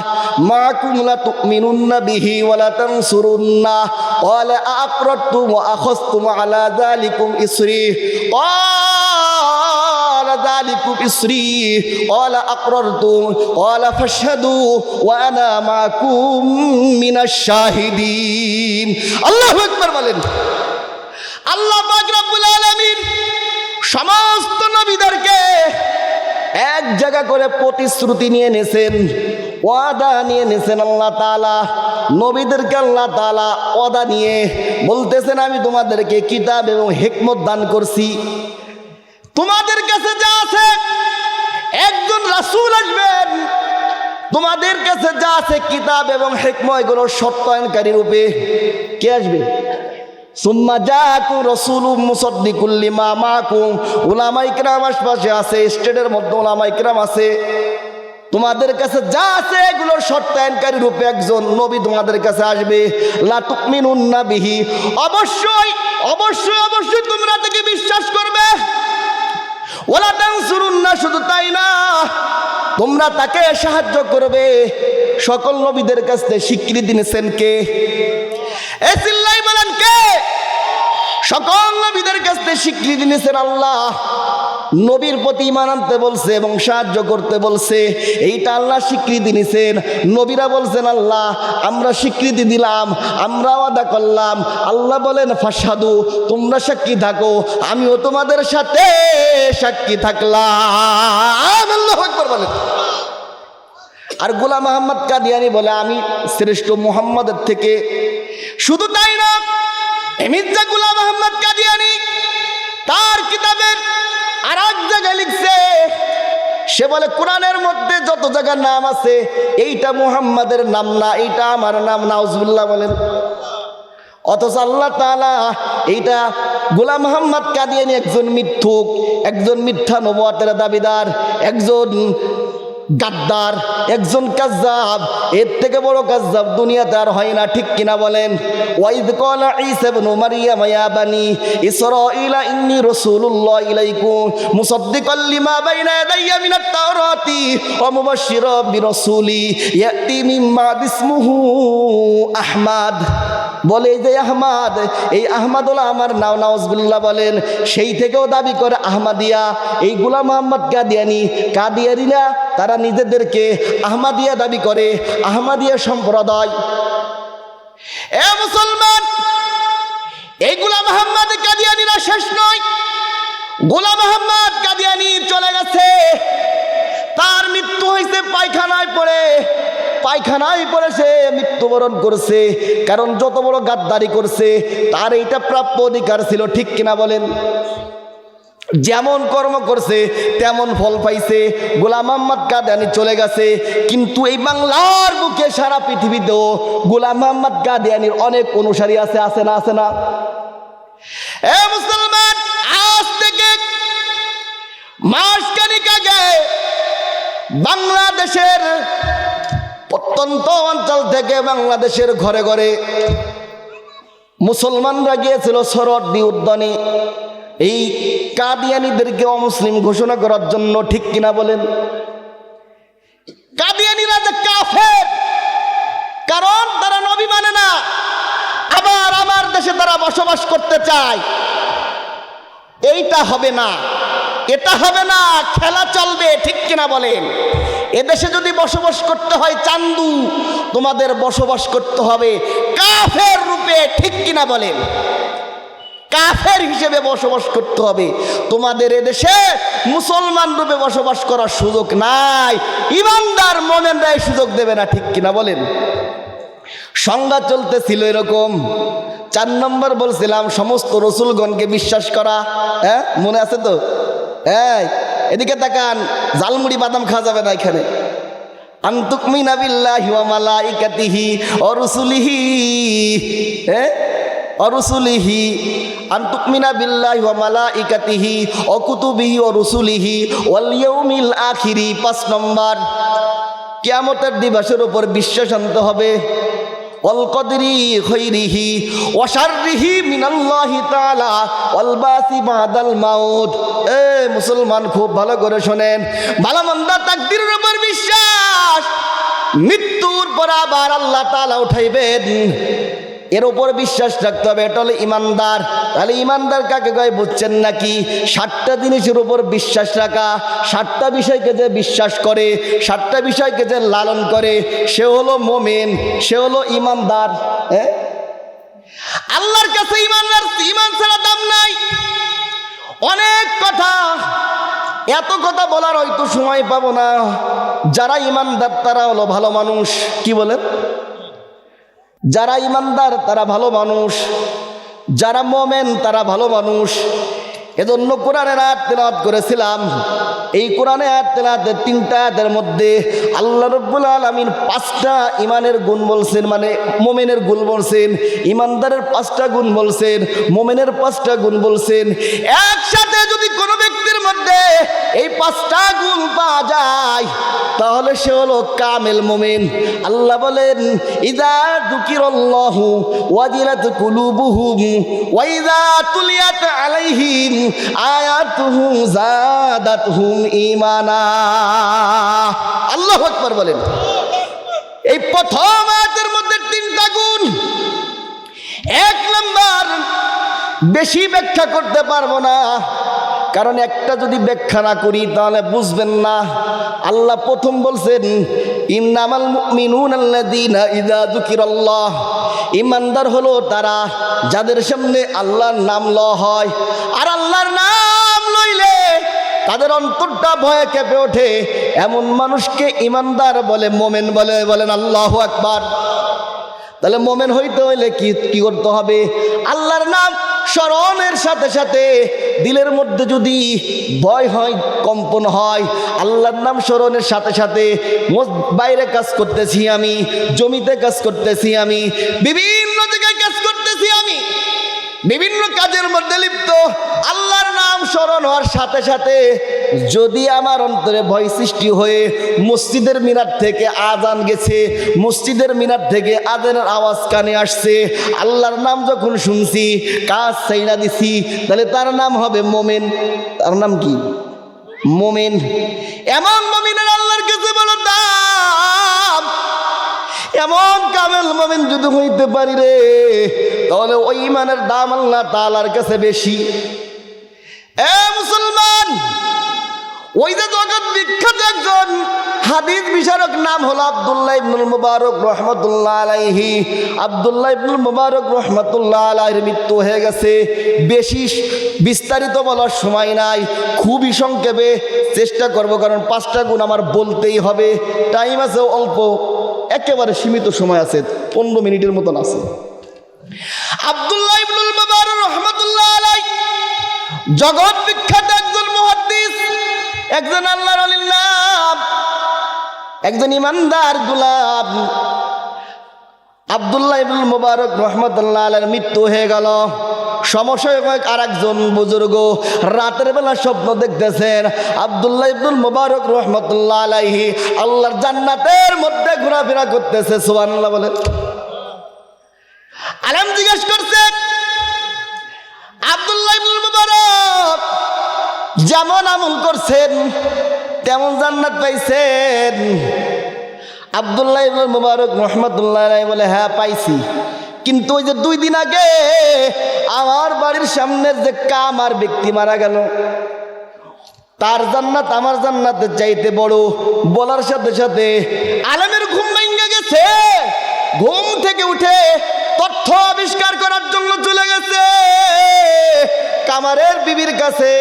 মাআকুম লা তু'মিনুন্না বিহি ওয়া লা তানসুরুন্না ক্বালা আ'আকরারতুম ওয়া আখাযতুম আলা যালিকুম ইসরি ذلكم إسري قال أقررتم قال فاشهدوا وأنا معكم من الشاهدين। আল্লাহু আকবার বলেন। আল্লাহ পাক রব্বুল আলামিন সমস্ত নবীদেরকে এক জায়গা করে প্রতিশ্রুতি নিয়ে নেছেন। ওয়াদা নিয়ে নিয়েছেন আল্লাহ তাআলা। নবীদেরকে আল্লাহ তাআলা ওয়াদা নিয়ে বলতেছেন, আমি তোমাদেরকে কিতাব এবং হিকমত দান করছি। তোমাদের কাছে যা আছে, একজন রাসূল আসবেন, তোমাদের কাছে যা আছে কিতাব এবং হিকমত, এগুলো সত্যায়নকারী রূপে কে আসবে? সুম্মা জাআকুম রাসূলুম মুসাদ্দিকুল লিমা মাআকুম। উলামায়ে কিরাম আশপাশে আছে, স্টেটের মধ্যে উলামায়ে কিরাম আছে। তোমাদের কাছে যা আছে এগুলোর সত্যায়নকারী রূপে একজন নবী তোমাদের কাছে আসবে। লা তুমিনুন্না বিহি, অবশ্যই অবশ্যই অবশ্যই তোমরা তাকে বিশ্বাস করবে। ওয়ালা তানসুরুন্না, শুধু তাই না, তোমরা তাকে সাহায্য করবে। সকল নবীদের কাছ থেকে স্বীকৃতি নিছেন কে? এ চিল্লাই বলেন কে? সকল নবীদের কাছ থেকে স্বীকৃতি নিছেন আল্লাহ। নবীর প্রতি ঈমান আনতে বলছে এবং সাহায্য করতে বলছে, এইটা আল্লাহ স্বীকৃতি নিছেন। নবীরা বলছেন, আল্লাহ আমরা স্বীকৃতি দিলাম, আমরা ওয়াদা করলাম। আল্লাহ বলেন ফাশহাদু, তোমরা সাক্ষী থাকো, আমিও তোমাদের সাথে সাক্ষী থাকলাম। আল্লাহু আকবার বলেন। আর গোলাম আহমদ কাদিয়ানী বলে, আমি শ্রেষ্ঠ মুহাম্মাদের থেকে। শুধু তাই না, মির্জা গোলাম আহমদ কাদিয়ানী তার কিতাবের আর এক জায়গায় লিখছে, সে বলে কোরআনের মধ্যে যত জায়গার নাম আছে এইটা মুহাম্মাদের নাম না, এইটা আমার নাম। নাউজুবিল্লাহ বলেন। অথচ আল্লাহ তাআলা এইটা গোলাম আহমদ কাদিয়ানী একজন মিথ্যুক, একজন মিথ্যা নবুয়তের দাবিদার, একজন গাদ্দার, একজন কাজ্জাব। এর থেকে বড় কাজ্জাব দুনিয়াতে আর হয় না, ঠিক কিনা বলেন? ওয়াইদ ক্বালা ঈসা ইবনু মারইয়াম ইয়া বানি ইসরাঈলা ইন্নী রাসূলুল্লাহ ইলাইকুম মুসাদ্দিকাল লিমা বাইনা ইয়াদাইয়া মিনাত তাওরাতি ওয়া মুবাশশিরাম বিরাসূলি ইয়াতি মিন বা'দি ইসমুহু আহমদ। বলে যে আহমদ, এই আহমদ হলো আমার নাম। নাউজুবিল্লাহ বলেন। সেই থেকেও দাবি করে আহমদিয়া। এই গোলাম আহমদ কাদিয়ানী, কাদিয়ানীরা তারা নিজেদেরকে আহমদিয়া দাবি করে, আহমদিয়া সম্প্রদায়। এ মুসলমান, এই গোলাম আহমদ কাদিয়ানীরা শেষ নয়। গোলাম আহমদ কাদিয়ানী চলে গেছে, তার মৃত্যু হয়েছে পায়খানায় পড়ে। পায়খানায় পড়ে সে মৃত্যুবরণ করছে, কারণ যত বড় গাদ্দারি করছে তার এইটা প্রাপ্য অধিকার ছিল, ঠিক কিনা বলেন? যেমন কর্ম করছে তেমন ফল পাইছে। গোলাম আহমদ কাদিয়ানী চলে গেছে, কিন্তু এই বাংলার বুকে সারা পৃথিবীতেও গোলাম আহমদ কাদিয়ানীর অনেক অনুসারী আছে, আছে না? আছে না? এ মুসলমান, আজ থেকে মাসখানেক আগে বাংলাদেশের প্রত্যন্ত অঞ্চল থেকে বাংলাদেশের ঘরে ঘরে মুসলমানরা গিয়েছিল সরোয়ার্দী উদ্যানে এই কাদিয়ানীদেরকে অমুসলিম ঘোষণা করার জন্য, ঠিক কিনা বলেন? কাদিয়ানীরা যে কাফের, কারণ তারা নবী মানে না, আবার আমার দেশে তারা বসবাস করতে চায়। এইটা হবে না, এটা হবে না, খেলা চলবে, ঠিক কিনা বলেন? এদেশে যদি বসবাস করতে হয় চান্দু, তোমাদের বসবাস করতে হবে কাফের রূপে, ঠিক কিনা বলেন? কাফের হিসেবে বসবাস করতে হবে। তোমাদের এদেশে মুসলমান রূপে বসবাস করার সুযোগ নাই। ইমানদার মোমেনরা এই সুযোগ দেবে না, ঠিক কিনা বলেন? সংজ্ঞা চলতেছিল এরকম। 4 নম্বর বলছিলাম সমস্ত রসুলগণকে বিশ্বাস করা। হ্যাঁ, মনে আছে তো? হ্যাঁ, এদিকে তাকান, জালমুড়ি বাদাম খাওয়া যাবে না এখানে। আনতুকমিনা বিল্লাহি ওয়া মালাইকাতিহি ওয়া রুসুলিহি, হ্যাঁ, অরুসুলিহি, আনতুকমিনা বিল্লাহি ওয়া মালাইকাতিহি ওয়া কুতুবিহি ওয়া রুসুলিহি ওয়াল ইয়াউমিল আখিরি। 5 নম্বর, কিয়ামতের দিবসের উপর বিশ্বাস আনতে হবে। ওয়াল কদরি খাইরিহি ওয়া শাররিহি মিনাল্লাহি তাআলা ওয়াল বাসি বাদাল মাউত। এ মুসলমান, খুব ভালো করে শোনেন, ভালো মন্দ তাকদীরের উপর বিশ্বাস, মৃত্যুর পর আবার আল্লাহ তাআলা উঠাইবেন, এর উপর বিশ্বাস রাখতে হবে। এটা হলো ইমানদার। তাহলে ইমানদার কাকে কয় বুঝছেন নাকি? 7টা জিনিসের উপর বিশ্বাস রাখা, 7টা বিষয়কে যে বিশ্বাস করে, 7টা বিষয়কে যে লালন করে, সে হলো মোমেন, সে হলো ইমানদার। হ্যাঁ, আল্লাহর কাছে ইমান ছাড়া দাম নাই। অনেক কথা, এত কথা বলার হয়তো সময় পাবো না। যারা ইমানদার তারা হলো ভালো মানুষ। কি বলেন? যারা ইমানদার তারা ভালো মানুষ, যারা মোমেন তারা ভালো মানুষ। এজন্য কোরআনের আয়াত তেলাওয়াত করেছিলাম। এই কোরআনে আয়াত তেলাওয়াতের 3টা আয়াতের মধ্যে আল্লাহ রাব্বুল আলামিন 5টা ইমানের গুণ বলছেন, মানে মোমেনের গুণ বলছেন, ইমানদারের 5টা গুণ বলছেন, মোমেনের 5টা গুণ বলছেন। একসাথে যদি কোনো ব্যক্তির মধ্যে এই 5টা গুণ পাওয়া যায় তাহলে সে হলো কামেল মোমেন। আল্লাহ বলেন, ইযা যুকিরাল্লাহু ওয়াজিলাত কুলুবুহুম ওয়া ইযা তুলিয়াত আলাইহিম আয়াতুহু যাদাতহুম ঈমানা। আল্লাহু আকবার বলেন। এই প্রথম আয়াতের মধ্যে 3টা গুণ। 1 নাম্বার বেশি ব্যাখ্যা করতে পারবো না, কারণ একটা যদি ব্যাখ্যা না করি তাহলে বুঝবেন না। আল্লাহ প্রথম বলছেন, ইন্নামাল মুমিনুনা আল্লাযীনা ইযা যুকিরাল্লাহ, ইমানদার হলো তারা যাদের সামনে আল্লাহর নাম লওয়া হয়, আর আল্লাহর নাম লইলে তাদের অন্তরটা ভয়ে কেঁপে ওঠে, এমন মানুষকে ইমানদার বলে, মোমেন বলে। বলেন আল্লাহু আকবার। তাহলে মোমেন হইতে হইলে কি করতে হবে? আল্লাহর নাম স্মরণের সাথে সাথে দিলের মধ্যে যদি ভয় হয়, কম্পন হয়, আল্লাহর নাম স্মরণের সাথে সাথে বাইরে কাজ করতেছি আমি, জমিতে কাজ করতেছি আমি, বিভিন্ন জায়গায় কাজ করতেছি আমি, বিভিন্ন কাজের মধ্যে লিপ্ত, আল্লাহর নাম স্মরণ হওয়ার সাথে সাথে যদি আমার অন্তরে ভয় সৃষ্টি হয়ে মসজিদের মিনার থেকে আজান গেছে, মসজিদের মিনার থেকে আজানের আওয়াজ কানে আসছে, আল্লাহর নাম যখন শুনছি কাজ ছাইড়া দিছি, তাহলে তার নাম হবে মোমেন। তার নাম কি? মোমেন। এমন মোমিনের আল্লাহর কাছে বড় দাম। এমন কামেল মোমেন যদি হইতে পারি রে, তাহলে ওই ইমানের দাম আল্লাহ তাআলার কাছে বেশি। এ মুসলমান, ওই যে জগৎ বিখ্যাত একজন হাদিস বিশারক নাম হলো আব্দুল্লাহ ইবনুল মুবারক রাহমাতুল্লাহ আলাইহি। আব্দুল্লাহ ইবনুল মুবারক রাহমাতুল্লাহ আলাইহির মৃত্যু হয়ে গেছে। বেশি বিস্তারিত বলার সময় নাই, খুবই সংক্ষেপে চেষ্টা করব, কারণ 5টা গুণ আমার বলতেই হবে। টাইম আছে অল্প, একেবারে সীমিত সময় আছে, 15 মিনিটের মতন আছে। আব্দুল্লাহ ইবনুল মুবারক রাহমাতুল্লাহ আলাইহি জগৎ বিখ্যাত একজন মুহাদ্দিস, একজন আল্লাহর ওলির নাম, একজন ইমানদার গোলাম। আব্দুল্লাহ ইবনুল মুবারক রাহমাতুল্লাহ আলাইহির মৃত্যু হয়ে গেল। সমসাময়িক আরেকজন বুজুর্গ রাতের বেলা স্বপ্ন দেখতেছেন আব্দুল্লাহ ইবনুল মুবারক রাহমাতুল্লাহ আলাইহি আল্লাহর জান্নাতের মধ্যে ঘোরাফেরা করতেছে। সুবহানাল্লাহ বলেন। আলেম জিজ্ঞেস করছে, আব্দুল্লাহ ইবনুল মুবারক যেমন আমল করছেন তেমন জান্নাত পাইছেন? আব্দুল্লাহ ইবনুল মুবারক রাহমাতুল্লাহ আলাইহি বলে, হ্যাঁ পাইছি, কিন্তু ওই যে 2 দিন আগে আমার বাড়ির সামনের যে কামার ব্যক্তি মারা গেল, তার জান্নাত আমার জান্নাতের চাইতে বড়। বলার সাথে সাথে আলেমের ঘুম ভেঙে গেছে। ঘুম থেকে উঠে তথ্য আবিষ্কার করার জন্য চলে গেছে কামারের বিবির কাছে।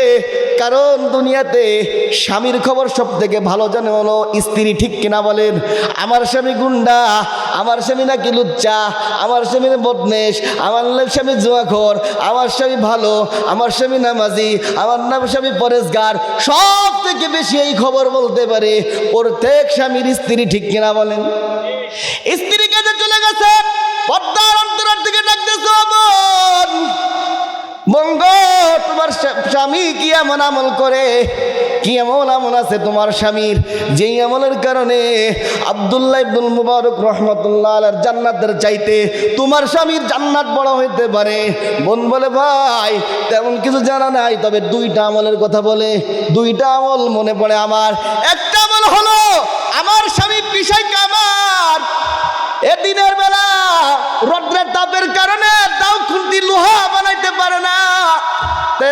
কারণ দুনিয়াতে স্বামীর খবর সব থেকে ভালো জানে হলো স্ত্রী। ঠিক কিনা বলেন? আমার স্বামী গুন্ডা, আমার স্বামী নাকি লুচ্চা, আমার স্বামী বদমেশ, আমার স্বামী জুয়াখোর, আমার স্বামী ভালো, আমার স্বামী নামাজি, আমার স্বামী পরেশগার। সব থেকে বেশি এই খবর বলতে পারে প্রত্যেক স্বামীর স্ত্রী। ঠিক কিনা বলেন? স্ত্রী কাছে চলে গেছে, পর্দার অন্তরার থেকে ডাকতেছে, বঙ্গ তোমার স্বামী কি এমন আমল করে, কি এমন আমল আছে তোমার স্বামীর যেই আমলের কারণে আব্দুল্লাহ ইবনুল মুবারক রাহমাতুল্লাহ আলাইহির জান্নাতের চাইতে তোমার স্বামীর জান্নাত বড় হইতে পারে? বোন বলে, ভাই তেমন কিছু জানা নাই, তবে 2টা আমলের কথা বলে। 2টা আমল মনে পড়ে আমার। একটা আমল হলো আমার স্বামী পেশায় কামার। এ দিনের বেলা রৌদ্রের তাপের কারণে দাও খুন্তি লোহা বানাইতে পারে না,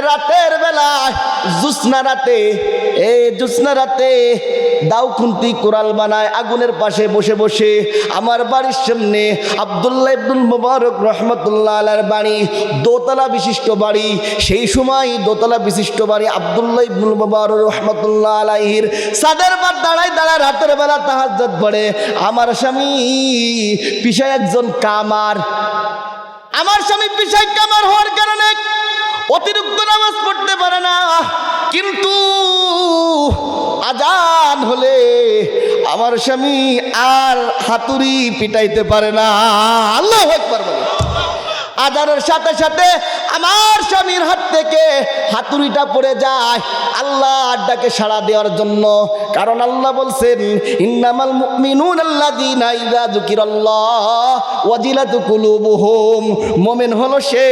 রাতের বেলায় জ্যোৎস্না রাতে, এই জ্যোৎস্না রাতে দাও খুন্তি কোরাল বানায় আগুনের পাশে বসে বসে আমার বাড়ির সামনে আব্দুল্লাহ ইবনুল মুবারক রাহমাতুল্লাহ আলাইহির বাড়ি, দোতলা বিশিষ্ট বাড়ি। সেই সময় দোতলা বিশিষ্ট বাড়ি আব্দুল্লাহ ইবনুল মুবারক রাহমাতুল্লাহ আলাইহির ছাদের উপর দাঁড়ায় দাঁড়ায় রাতের বেলা তাহাজ্জুদ পড়ে। আমার স্বামী পেশায় একজন কামার, আমার স্বামী পেশায় কামার হওয়ার কারণে অতিরিক্ত নামাজ পড়তে পারে না, কিন্তু আজান হলে আমার স্বামী আর হাতুড়ি পিটাইতে পারে না। আল্লাহু আকবার বলে। আজানের সাথে সাথে আমার স্বামীর হাত থেকে হাতুড়িটা পড়ে যায় আল্লাহর ডাকে সাড়া দেওয়ার জন্য। কারণ আল্লাহ বলছেন, ইন্নামাল মুমিনুনা আল্লাযীনা ইযা যুকিরাল্লাহ ওয়াজিলাত কুলুবুহুম। মুমিন হলো সে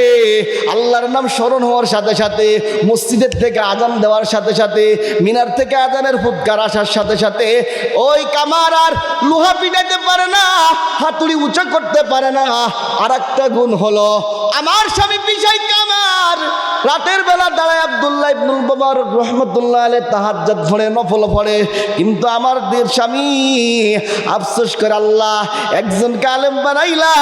আল্লাহর নাম স্মরণ হওয়ার সাথে সাথে, মসজিদের থেকে আজান দেওয়ার সাথে সাথে, মিনার থেকে আজানের ফুৎকার আসার সাথে সাথে ওই কামার আর লোহা পিটাইতে পারে না, হাতুড়ি উঁচু করতে পারে না। আর একটা গুণ হলো আমার স্বামী পেশায় কামার, রাতের বেলা দাঁড়ায় আব্দুল্লাহ ইবনুল মুবারক রাহমাতুল্লাহ আলাইহি তাহাজ্জুদ পড়ে, নফল পড়ে। কিন্তু আমার স্বামী আফসোস করে, আল্লাহ একজনকে আলেম বানাইলা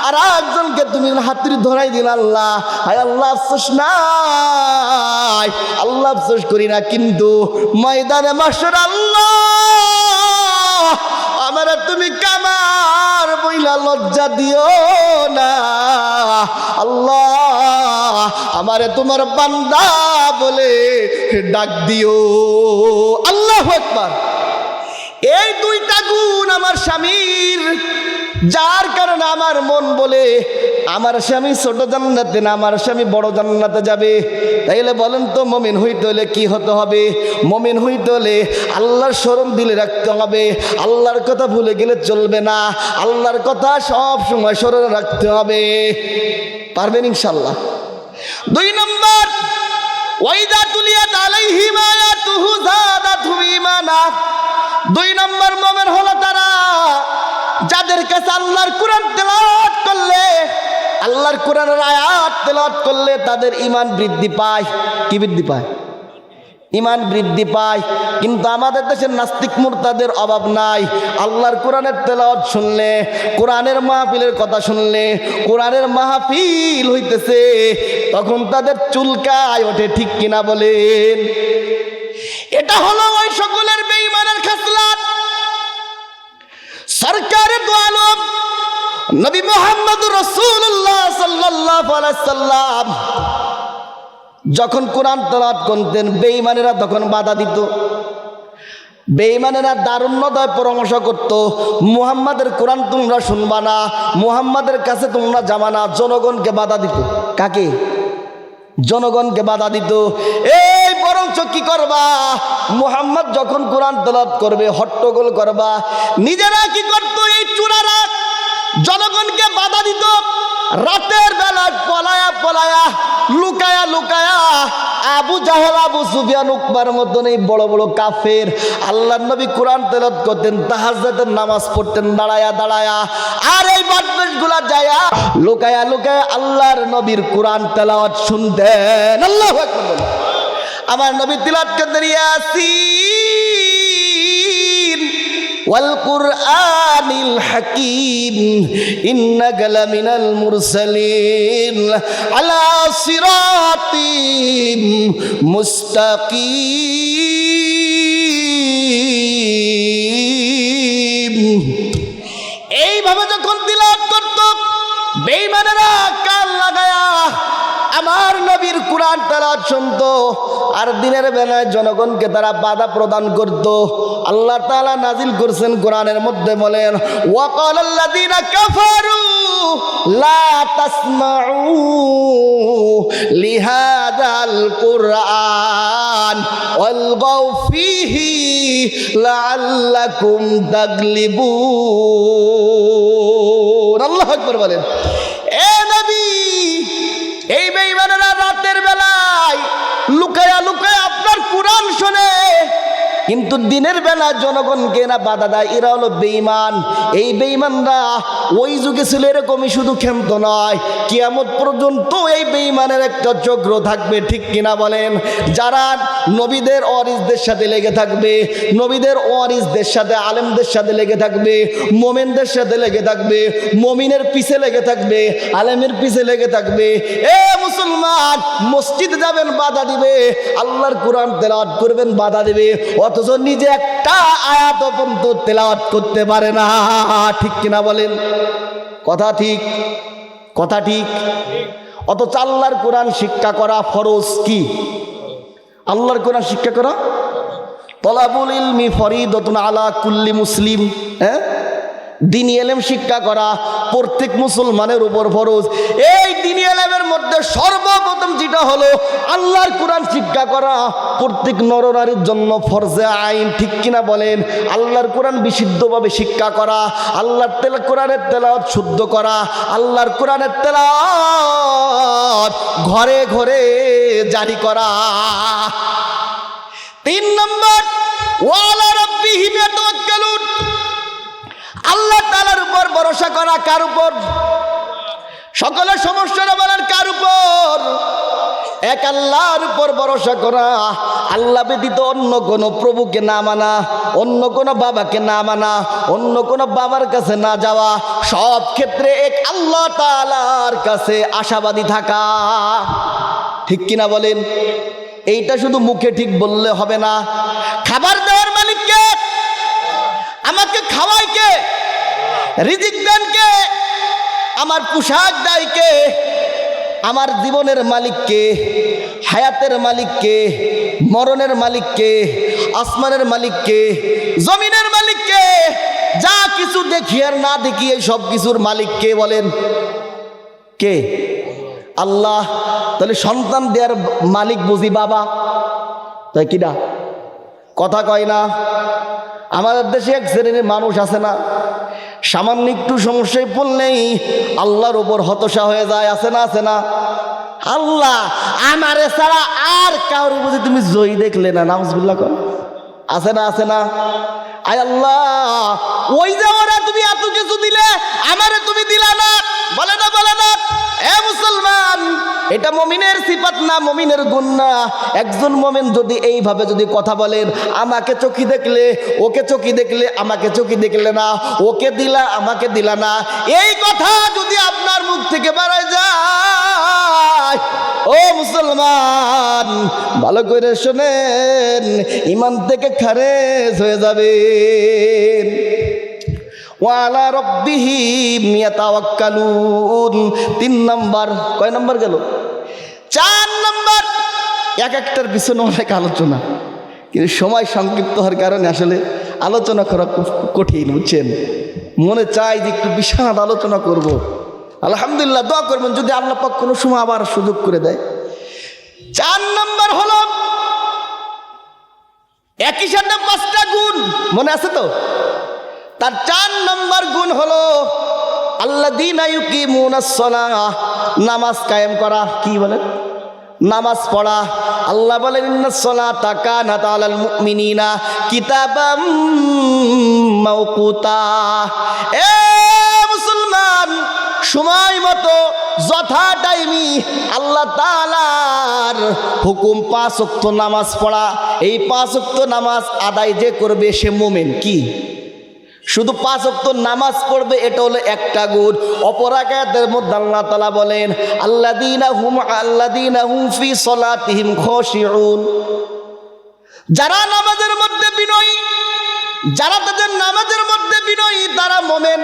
আর একজনকে তুমি হাতুড়ি ধরাই দিলা। আল্লাহ, হায় আল্লাহ আফসোস নাই, আল্লাহ আফসোস করি না, কিন্তু ময়দানে মাশর আল্লাহ আমার তুমি কামার বইলা লজ্জা দিও না। আল্লাহ আমারে তোমার বান্দা বলে ডাক দিও। আল্লাহু আকবার। এই দুইটা গুণ আমার স্বামীর, যার কারণে আমার মন বলে আমার স্বামী ছোট জান্নাতে না, আমার স্বামী বড় জান্নাতে যাবে। তাইলে বলেন তো, মুমিন হইতে হলে কি হতে হবে? মুমিন হইতে হলে আল্লাহর স্মরণ দিলে রাখতে হবে, আল্লাহর কথা ভুলে গেলে চলবে না, আল্লাহর কথা সব সময় স্মরণে রাখতে হবে। পারবেন ইনশাআল্লাহ। 2 নম্বর, ওয়াইদা তুলিয়াত আলাইহিম আয়াতুহু যাদাতুহুম ঈমানা। 2 নম্বর মুমিন হলো তারা যাদের কাছে আল্লাহর কোরআন তেলাওয়াত করলে, আল্লাহর কোরআনের আয়াত তেলাওয়াত করলে তাদের ঈমান বৃদ্ধি পায়। কি বৃদ্ধি পায়? ঈমান বৃদ্ধি পায়। কিন্তু আমাদের দেশের নাস্তিক মুরতাদের অভাব নাই। আল্লাহর কোরআনের তেলাওয়াত শুনলে, কোরআনের মাহফিলের কথা শুনলে, কোরআনের মাহফিল হইতেছে, তখন তাদের চুলকায় ওঠে। ঠিক কিনা বলেন? এটা হলো ওই সকলের বেঈমানের খাসলাত। সরকারে দো আলম নবী মুহাম্মদুর রাসূলুল্লাহ সাল্লাল্লাহু আলাইহি সাল্লাম যখন কোরআন তেলাওয়াত করতেন, বেঈমানেরা তখন বাধা দিত। বেঈমানেরা দারুণ্যদয় পরামর্শ করত, মুহাম্মাদের কোরআন তোমরা শুনবা না, মুহাম্মাদের কাছে তোমরা যাবা না। জনগণকে বাধা দিত। কাকে? জনগণকে বাধা দিত। এই বরঞ্চ কি করবা, মুহাম্মদ যখন কোরআন তেলাওয়াত করবে হট্টগোল করবা। নিজেরা কি করতো? এই চোরারা জনগণকে বাধা দিত। রাতের বেলা পলায়া পলায়া, লুকায়া লুকায়া আবু জাহেল, আবু সুফিয়ান, উকবার মতন এই বড় বড় কাফের আল্লাহর নবী কোরআন তেলাওয়াত করতেন, তাহাজ্জুদের নামাজ পড়তেন দাঁড়ায়া দাঁড়ায়া। আর এই বদমাশগুলা যায়া লুকায়া লুকায়া আল্লাহর নবীর কোরআন তেলাওয়াত শুনতেন। আল্লাহু আকবার। আমার নবী তেলাওয়াত করতেন, ইয়াসিন ওয়াল কুরআনিল হাকীম ইন্নাকা লামিনাল মুরসালিন আলা সিরাতিম মুস্তাকিম। এইভাবে যখন তিলাওয়াত করত, বেঈমানেরা কান লাগায়া আমার নবীর কোরআন তেলাওয়াত শুনতো। আর দিনের বেলায় জনগণকে তারা বাধা প্রদান করত। আল্লাহ তাআলা নাজিল করছেন কোরআনের মধ্যে, বলেন, ওয়াকালাল্লাযীনা কাফারু লা তাসমাউ লিহাযাল কুরআন ওয়ালগাউ ফীহি লাআল্লাকুম তাগলিবুন। আল্লাহু আকবার বলেন। এ নবী, এই বেঈমানেরা রাতের বেলায় লুকায়া লুকায়া আপনার কোরআন শুনে, কিন্তু দিনের বেলা জনগণকে না বাধা দেয়, এরা হলো বেঈমান। এই বেঈমানরা ওই যুগে ছিল এরকমই, শুধু ক্ষান্ত নয়, কিয়ামত পর্যন্ত এই বেঈমানের একটা চক্র থাকবে, ঠিক কিনা বলেন? যারা নবীদের ওয়ারিসদের সাথে লেগে থাকবে, নবীদের ওয়ারিসদের সাথে, আলেমদের সাথে লেগে থাকবে, মোমেনদের সাথে লেগে থাকবে, মমিনের পিছে লেগে থাকবে, আলেমের পিছে লেগে থাকবে। এ মুসলমান, মসজিদে যাবেন বাধা দিবে, আল্লাহর কোরআন তেলাওয়াত করবেন বাধা দিবে, অথচ নিজে একটা আয়াত পর্যন্ত তেলাওয়াত করতে পারে না, ঠিক কিনা বলেন? কথা ঠিক, কথা ঠিক। অথচ আল্লাহর কোরআন শিক্ষা করা ফরজ। কি? আল্লাহর কোরআন শিক্ষা করা তলাবুল ইলমি ফরিদাতুন আলা কুল্লি মুসলিম। হ্যাঁ, দ্বীনি ইলম শিক্ষা করা প্রত্যেক মুসলমানের উপর ফরজ। এই দ্বীনি ইলমের মধ্যে সর্বপ্রথম যেটা হলো আল্লাহর কোরআন শিক্ষা করা প্রত্যেক নরনারীর জন্য ফরজে আইন, ঠিক কিনা বলেন? আল্লাহর কোরআন বিশুদ্ধভাবে শিক্ষা করা, আল্লাহর কোরআনের তেলাওয়াত শুদ্ধ করা, আল্লাহর কোরআনের তেলাওয়াত ঘরে ঘরে জারি করা। 3 নম্বর, ওয়ালা রাব্বিহিম ইয়াতাওয়াক্কালুন, আল্লাহ তাআলার উপর ভরসা করা। কার উপর? সকলের সমস্যাটা বলেন কার উপর? এক আল্লাহর উপর ভরসা করা। আল্লাহ ব্যতীত অন্য কোনো প্রভুকে না মানা, অন্য কোনো বাবাকে না মানা, অন্য কোনো বাবার কাছে না যাওয়া, সব ক্ষেত্রে এক আল্লাহ তাআলার কাছে আশাবাদী থাকা, ঠিক কিনা বলেন? এইটা শুধু মুখে ঠিক বললে হবে না। খাবার দেওয়ার মালিককে, আমাকে খাওয়ায় কে, রিজিক দেন কে, আমার পোশাক দেয় কে, আমার জীবনের মালিককে, হায়াতের মালিককে, মরণের মালিককে, আসমানের মালিককে, জমিনের মালিককে, যা কিছু দেখি আর না দেখি এই সব কিছুর মালিককে বলেন? কে? আল্লাহ। তাহলে সন্তান দেওয়ার মালিক বুঝি বাবা, তাই কিনা? কথা কয় না? আমাদের দেশে এক শ্রেণীর মানুষ আছে না, সামান্য একটু সমস্যায় পড়লেই আল্লাহর ওপর হতাশা হয়ে যায়, আছে না? আছে না? আল্লাহ আমারে ছাড়া আর কারোর বুঝি তুমি জয়ী দেখলে না, নাউজুবিল্লাহ কর। আছে না? আছে না? আয় আল্লাহ, ওই যে ওরা তুমি এত কিছু দিলে, আমারে তুমি দিলা না, বলে না? বলে না? এ মুসলমান, এটা মুমিনের সিফাত না, মুমিনের গুণ না। একজন মুমিন যদি এইভাবে যদি কথা বলেন, আমাকে চোখে দেখলে, ওকে চোখে দেখলে, আমাকে চোখে দেখলে না, ওকে দিলা আমাকে দিলা না, এই কথা যদি আপনার মুখ থেকে বেরোয় যায়, ও মুসলমান ভালো করে শোনেন, ঈমান থেকে খারেজ হয়ে যাবে। ওয়ালা রাব্বিহিম ইয়াতাওয়াক্কালুন। 3 নম্বর। কয় নম্বর গেল? 4 নম্বর। এক একটার পিছনে অনেক আলোচনা, কিন্তু সময় সংক্ষিপ্ত হওয়ার কারণে আসলে আলোচনা করা খুব কঠিন, বুঝছেন? মনে চাই যে একটু বিশাল আলোচনা করব। আলহামদুলিল্লাহ, দোয়া করবেন যদি আল্লাহ পাক কোনো সময় আবার সুযোগ করে দেয়। 4 নম্বর হলো একই সাথে 5টা গুণ, মনে আছে তো? তার 4 নম্বর গুণ হলো আল্লাযীনা ইউকিমুনাস সালাহ, নামাজ কায়েম করা। কি বলেন? নামাজ পড়া। আল্লাহ বলেন ইন্নাস সালাতা কানাত আলাল মুমিনিনা কিতাবাম মাওকুতা। এ মুসলমান, সময় মতো যথা টাইমি আল্লাহ তাআলার হুকুম 5 ওয়াক্ত নামাজ পড়া। এই 5 ওয়াক্ত নামাজ আদায় যে করবে সে মুমিন। কি? শুধু 5 ওয়াক্ত নামাজ পড়বে, এটা হলো একটা গুণ। অপর আয়াতের মধ্যে আল্লাহ তাআলা বলেন আল্লাযীনা হুম ফি সালাতিহিম খাশিউন, যারা নামাজের মধ্যে বিনয়ী, যারা তাদের নামাজের মধ্যে বিনয়ী তারা মুমিন।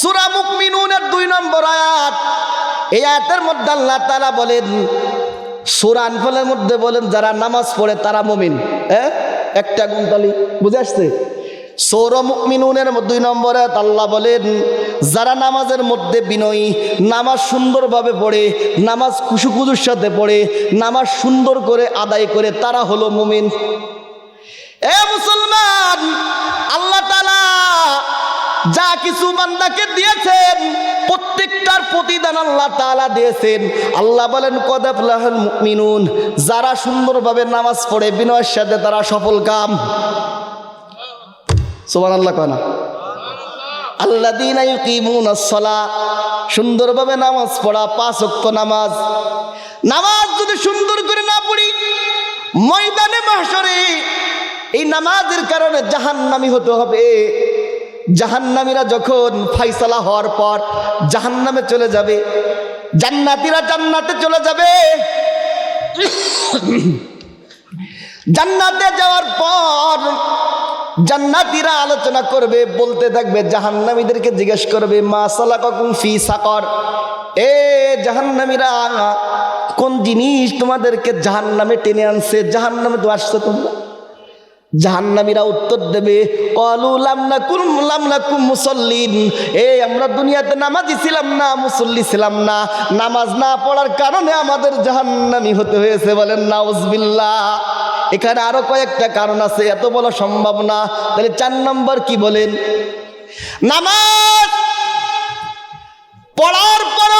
সূরা মুমিনুনের 2 নম্বর আয়াত। এই আয়াতের মধ্যে আল্লাহ তাআলা বলেন, সূরা আনফালের মধ্যে বলেন যারা নামাজ পড়ে তারা মুমিন। একটা গুণ তালি বুঝে আসছে? সূরা মুমিনুনের 2 নম্বরে আল্লাহ বলেন যারা নামাজের মধ্যে বিনয়ী, নামাজ সুন্দরভাবে পড়ে, নামাজ খুশুখুজুর সাথে পড়ে, নামাজ সুন্দর করে আদায় করে, তারা হলো মুমিন। এ মুসলমান, আল্লাহ তাআলা যা কিছু বান্দাকে দিয়েছেন প্রত্যেকটার প্রতিদান আল্লাহ তাআলা দিয়েছেন। আল্লাহ বলেন কদ আফলাহাল মুমিনুন, যারা সুন্দরভাবে নামাজ পড়ে বিনয়ের সাথে তারা সফল কাম। সুবহানাল্লাহ কয় না? আল্লাযীনা ইউকিমুনাস সালাহ, সুন্দরভাবে নামাজ পড়া, 5 ওয়াক্ত নামাজ। নামাজ যদি সুন্দর করে না পড়ি ময়দানে মাহশরে এই নামাজের কারণে জাহান্নামী হতে হবে। জাহান্নামীরা যখন ফাইসালা হওয়ার পর জাহান্নামে চলে যাবে, জান্নাতীরা জান্নাতে চলে যাবে। জান্নাতে যাওয়ার পর জান্নাতীরা আলোচনা করবে, বলতে থাকবে, জাহান্নামীদেরকে জিজ্ঞেস করবে, মা সালাকাকুম ফি সাকর, এ জাহান্নামীরা কোন জিনিস তোমাদেরকে জাহান্নামে টেনে আনছে, জাহান্নামে তো আসছো তোমরা? জাহান্নামীরা উত্তর দেবে, ক্বালু লাম নাকুম মুসাল্লিন, আমরা দুনিয়াতে নামাজি ছিলাম না, মুসল্লি ছিলাম না, নামাজ না পড়ার কারণে আমাদের জাহান্নামী হতে হয়েছে। বলেন নাউজুবিল্লাহ। এখানে আরো কয়েকটা কারণ আছে, এত বলা সম্ভব না। তাহলে 4 নম্বর কি বলেন? নামাজ পড়ার পর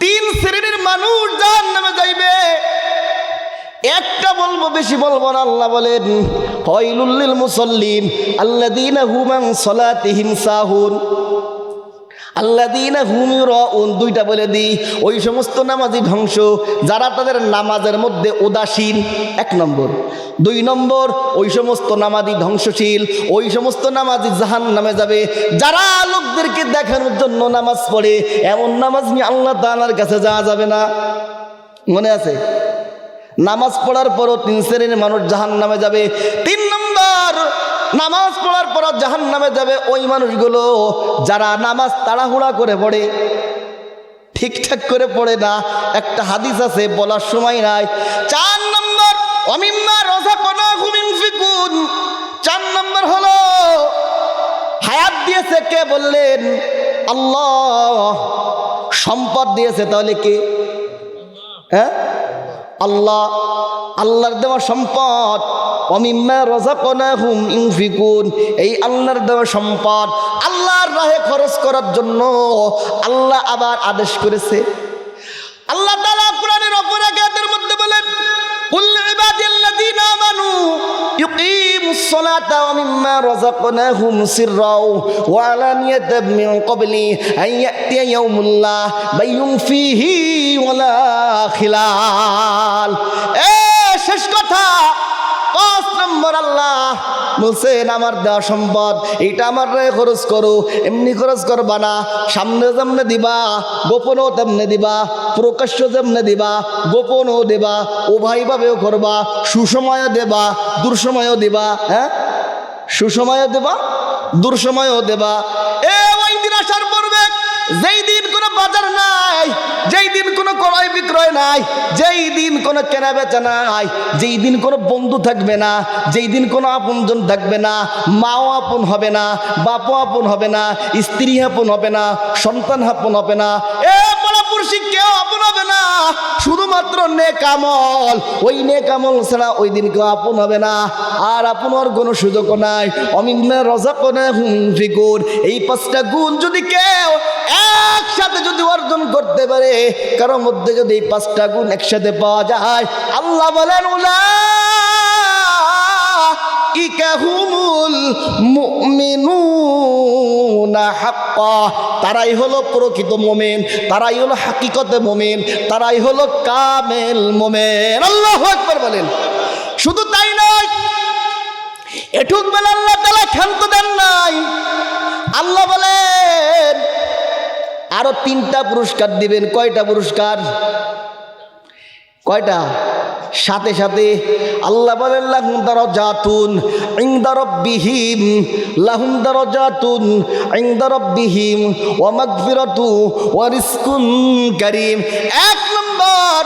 3 শ্রেণীর মানুষ জাহান্নামে যাইবে। একটা বলবো, বেশি বলবো না। আল্লাহ বলেন ফাওয়াইলুল লিল মুসাল্লিন আল্লাযীনা হুম আন সালাতিহিম সাহুন আল্লাযীনা হুম ইউরাউন। 2টা বলে দিই, ওই সমস্ত নামাজি ধ্বংস যারা তাদের নামাজের মধ্যে উদাসীন, 1 নম্বর। 2 নম্বর, ওই সমস্ত নামাজি ধ্বংসশীল, ওই সমস্ত নামাজি জাহান্নামে যাবে যারা লোকদেরকে দেখানোর জন্য নামাজ পড়ে। এমন নামাজ নিয়ে আল্লাহ তাআলার কাছে যাওয়া যাবে না। মনে আছে? নামাজ পড়ার পরও 3 শ্রেণীর মানুষ জাহান্নামে যাবে। 3 নম্বর, নামাজ পড়ার পর জাহান্নামে যাবে ওই মানুষগুলো যারা নামাজ তাড়াহুড়া করে পড়ে, ঠিকঠাক করে পড়ে না। একটা হাদিস আছে, বলার সময় নাই। 4 নম্বর, ওয়ামিম্মা রাযাকনাহুম ইউনফিকুন। 4 নম্বর হলো হায়াত দিয়েছে কে বললেন? আল্লাহ। সম্পদ দিয়েছে তাহলে কে? হ্যাঁ, আল্লাহ। আল্লাহর দেওয়া সম্পদ, ওয়ামিম্মা রাযাকনাহুম ইউনফিকুন, এই আল্লাহর দেওয়া সম্পদ আল্লাহর রাহে খরচ করার জন্য আল্লাহ আবার আদেশ করেছে। আল্লাহ তাআলা কোরআনের অপর আয়াতের মধ্যে বলেন, কুল ইবাদিল্লাযীনা আমানু ইউকিমুস সালাতা ওয়া মিম্মা রাযাকনাহুম সিররাও ওয়া আলানিয়াতাম মিন ক্বাবলি আন ইয়াতিয়া ইয়াউমুল লা বাইউন ফীহি ওয়ালা খিলাল। শেষ কথা, 5 নম্বর আল্লাহ বলছেন আমার দেওয়া সম্পদ এটা আমার রাহে খরচ করো। এমনি খরচ করবা না, সামনে যেমনে দিবা গোপনও তেমনে দিবা, প্রকাশ্য যেমনে দিবা গোপনও দেবা, উভয়ভাবেও করবা। সুসময়ও দেবা, দুঃসময়ও দিবা। হ্যাঁ, সুসময়ও দেবা, দুঃসময়ও দেবা। ওই দিন আসার পূর্বে যেই দিন কোনো বাজার নাই, যেই দিন কোনো ক্রয় বিক্রয় নাই, যেই দিন কোনো কেনা বেচা নাই, যেই দিন কোনো বন্ধু থাকবে না, যেই দিন কোনো আপনজন থাকবে না, মাও আপন হবে না, বাপও আপন হবে না, স্ত্রী আপন হবে না, সন্তান আপন হবে না, পরপুরুষী কেউ আপন হবে না, শুধুমাত্র নেক আমল। ওই নেক আমল ছাড়া ওই দিন কেউ আপন হবে না, আর আপনার কোনো সুযোগ নাই। ওয়ামিম্মা রাযাকনাহুম ইউনফিকুন, এই 5টা গুণ যদি কেউ একসাথে যদি অর্জন করতে পারে, কারোর মধ্যে যদি এই 5টা গুণ একসাথে পাওয়া যায়, আল্লাহ বলেন উলাইকা হুমুল মুমিনুনা হাক্কা, তারাই হলো প্রকৃত মুমিন, তারাই হলো হাকিকতে মুমিন, তারাই হলো কামেল মুমিন। আল্লাহু আকবার বলেন। শুধু তাই নয়, এটুক বলে আল্লাহ তাআলা ক্ষান্ত দেন নাই। আল্লাহ বলেন আরো 3টা পুরস্কার দিবেন। কয়টা পুরস্কার? কয়টা? সাথে সাথে আল্লাহ বলেন লাহুম দারাজাতুন ইনদা রাব্বিহিম, লাহুম দারাজাতুন ইনদা রাব্বিহিম ওয়া মাগফিরাতু ওয়া রিজকুন কারীম। 1 নম্বর,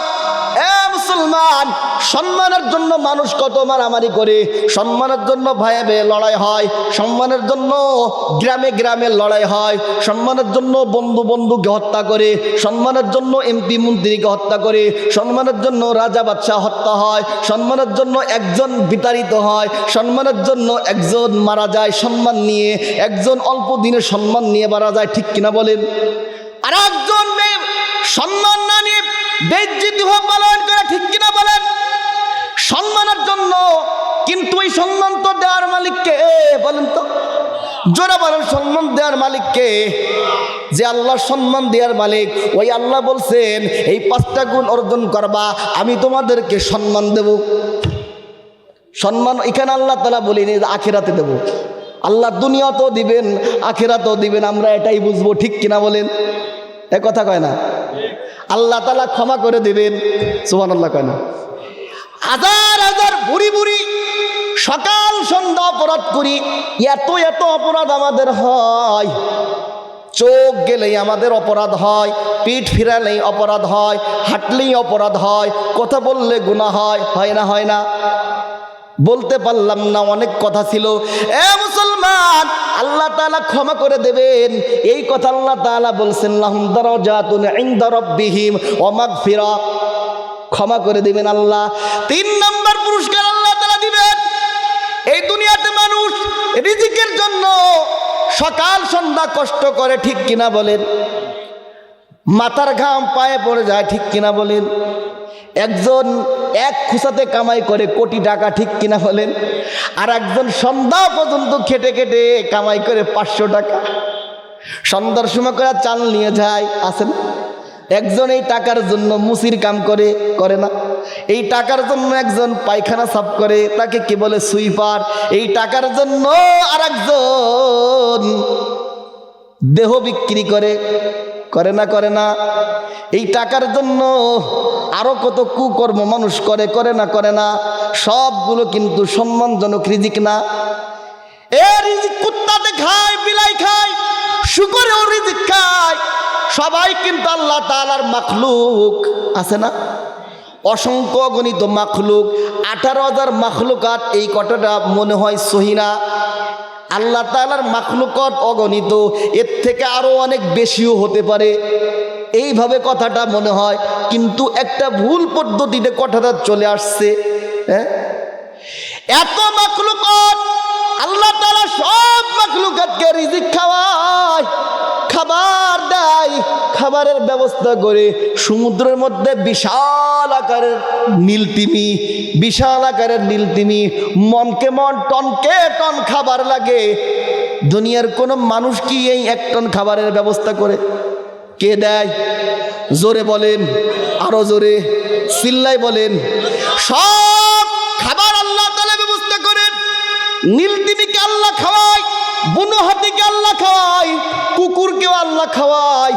মুসলমান, সম্মানের জন্য মানুষ কত মারামারি করে, সম্মানের জন্য ভাইয়ে ভাইয়ে লড়াই হয়, সম্মানের জন্য গ্রামে গ্রামে লড়াই হয়, সম্মানের জন্য বন্ধু বন্ধুকে হত্যা করে, সম্মানের জন্য এমপি মন্ত্রীকে হত্যা করে, সম্মানের জন্য রাজা বাদশাহ হত্যা হয়, সম্মানের জন্য একজন বিতাড়িত হয়, সম্মানের জন্য একজন মারা যায় সম্মান নিয়ে, একজন অল্প দিনে সম্মান নিয়ে মারা যায়, ঠিক কিনা বলেন? আর একজন সম্মান না নিয়ে বেইজ্জতি পালন করে, ঠিক কিনা বলেন? সম্মানের জন্য, কিন্তু এই সম্মান তো দেওয়ার মালিককে বলেন তো, জোরে বলেন, সম্মান দেওয়ার মালিককে? যে আল্লাহ সম্মান দেওয়ার মালিক, ওই আল্লাহ বলছেন এই 5টা গুণ অর্জন করবা, আমি তোমাদেরকে সম্মান দেব। সম্মান এখানে আল্লাহ তাআলা বলিনি আখিরাতে দেব, আল্লাহ দুনিয়াতেও দিবেন আখিরাতেও দিবেন, আমরা এটাই বুঝবো, ঠিক কিনা বলেন? এ কথা কয় না? আল্লাহ তাআলা ক্ষমা করে দিবেন, সুবহানাল্লাহ কয় না? হাজার হাজার বুড়ি বুড়ি সকাল সন্ধ্যা অপরাধ করি, এত এত অপরাধ আমাদের হয়, চোখ গেলেই আমাদের অপরাধ হয়, পিঠ ফিরালেই অপরাধ হয়, হাঁটলেই অপরাধ হয়, কথা বললে গুনাহ হয়, হয় না? হয় না? বলতে পারলাম না, অনেক কথা ছিল। এ মুসলমান, আল্লাহ তাআলা ক্ষমা করে দেবেন, এই কথা আল্লাহ তাআলা বলছেন, লাহুম দারাজাতুন ইনদা রাব্বিহিম ওয়া মাগফিরা, ক্ষমা করে দিবেন আল্লাহ। 3 নম্বর পুরস্কার আল্লাহ তাআলা দিবেন। এই দুনিয়াতে মানুষ রিজিকের জন্য সকাল সন্ধ্যা কষ্ট করে, ঠিক কিনা বলেন? মাথার ঘাম পায়ে পড়ে যায়, ঠিক কিনা বলেন? একজন এক খুসাতে কামাই করে কোটি টাকা, ঠিক কিনা বলেন? আর একজন সন্ধ্যা পর্যন্ত খেটে খেটে কামাই করে 500 টাকা, সন্ধ্যার সময় করে চাল নিয়ে যায়, আসেন? একজন এই টাকার জন্য মুসির কাম করে, করে না? এই টাকার জন্য একজন পায়খানা সাফ করে, তাকে কি বলে? সুইপার। এই টাকার জন্য আর একজন দেহ বিক্রি করে, করে না? করে না? এই টাকার জন্য আরো কত কুকর্ম মানুষ করে, করে না? করে না? সবগুলো কিন্তু সম্মানজনক রিজিক না। এ রিজিক কুত্তাতে খায়, বিলাই খায়, শুকরেও রিজিক খায়, সবাই কিন্তু আল্লাহ তাআলার মাখলুক, আছে না? অসংখ্য অগণিত মাখলুক, 18,000 মাখলুকাত, এই কথাটা মনে হয় সহি না? আল্লাহ তাআলার মাখলুকাত অগণিত, এর থেকে আরো অনেক বেশিও হতে পারে, এইভাবে কথাটা মনে হয়, কিন্তু একটা ভুল পদ্ধতিতে কথাটা চলে আসছে। হ্যাঁ, এত মাখলুকাত, আল্লাহ তাআলা সব মাখলুকাতকে রিজিক খাওয়ায়, খাবার দেয়, খাবারের ব্যবস্থা করে। সমুদ্রের মধ্যে বিশাল আকারের নীলতিমি, বিশাল আকারের নীলতিমি, মনকে মন, টনকে টন খাবার লাগে। দুনিয়ার কোনো মানুষ কি এই 1 টন খাবারের ব্যবস্থা করে? কে দেয়? জোরে বলেন, আরো জোরে চিল্লাই বলেন। সব খাবার আল্লাহ তাআলা ব্যবস্থা করেন। নীলতিমিকে আল্লাহ খাওয়ায়, বুনো হাতিকে আল্লাহ খাওয়ায়, কুকুরকেও আল্লাহ খাওয়ায়,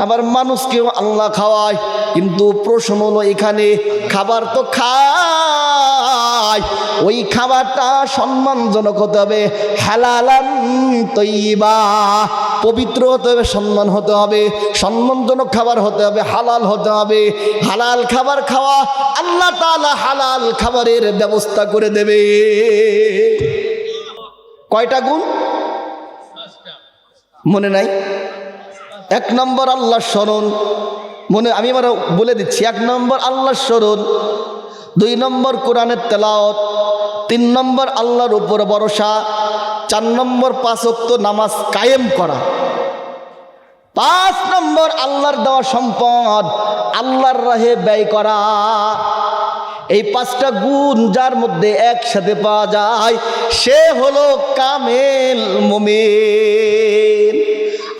আবার মানুষকেও আল্লাহ খাওয়ায়। কিন্তু প্রশ্ন হলো, এখানে খাবার তো খায়, ওই খাবারটা সম্মানজনক হতে হবে, হালালান তয়্যিবা, পবিত্র হতে হবে, সম্মান হতে হবে, সম্মানজনক খাবার হতে হবে, হালাল হতে হবে। হালাল খাবার খাওয়া, আল্লাহ তাআলা হালাল খাবারের ব্যবস্থা করে দেবে। কয়টা গুণ মনে নাই? 1 নম্বর আল্লাহর স্মরণ, মনে, আমি আবার বলে দিচ্ছি। 1 নম্বর আল্লাহর স্মরণ, 2 নম্বর কোরআনের তেলাওয়াত, 3 নম্বর আল্লাহর উপর ভরসা, 4 নম্বর 5 ওয়াক্ত নামাজ কায়েম করা, 5 নম্বর আল্লাহর দেওয়া সম্পদ আল্লাহর রাহে ব্যয় করা। এই 5টা গুণ যার মধ্যে একসাথে পাওয়া যায়, সে হলো কামেল মুমিন।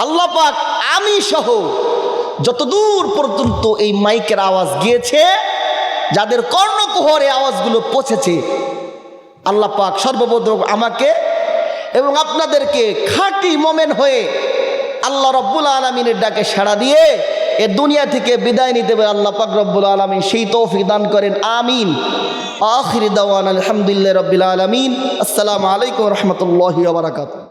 আল্লাহ পাক আমি সহ যতদূর পর্যন্ত এই মাইকের আওয়াজ গিয়েছে, যাদের কর্ণকুহরে আওয়াজগুলো পৌঁছেছে, আল্লাহ পাক সর্বপ্রথম আমাকে এবং আপনাদেরকে খাঁটি মোমেন হয়ে আল্লাহ রব্বুল আলামিনের ডাকে সাড়া দিয়ে এ দুনিয়া থেকে বিদায় নিতে পারে আল্লাহ পাক রব্বুল আলামিন সেই তৌফিক দান করেন, আমিন। আখির দাওয়ানা আলহামদুলিল্লাহি রাব্বিল আলামিন। আসসালামু আলাইকুম ওয়া রাহমাতুল্লাহি ওয়া বারাকাতুহু।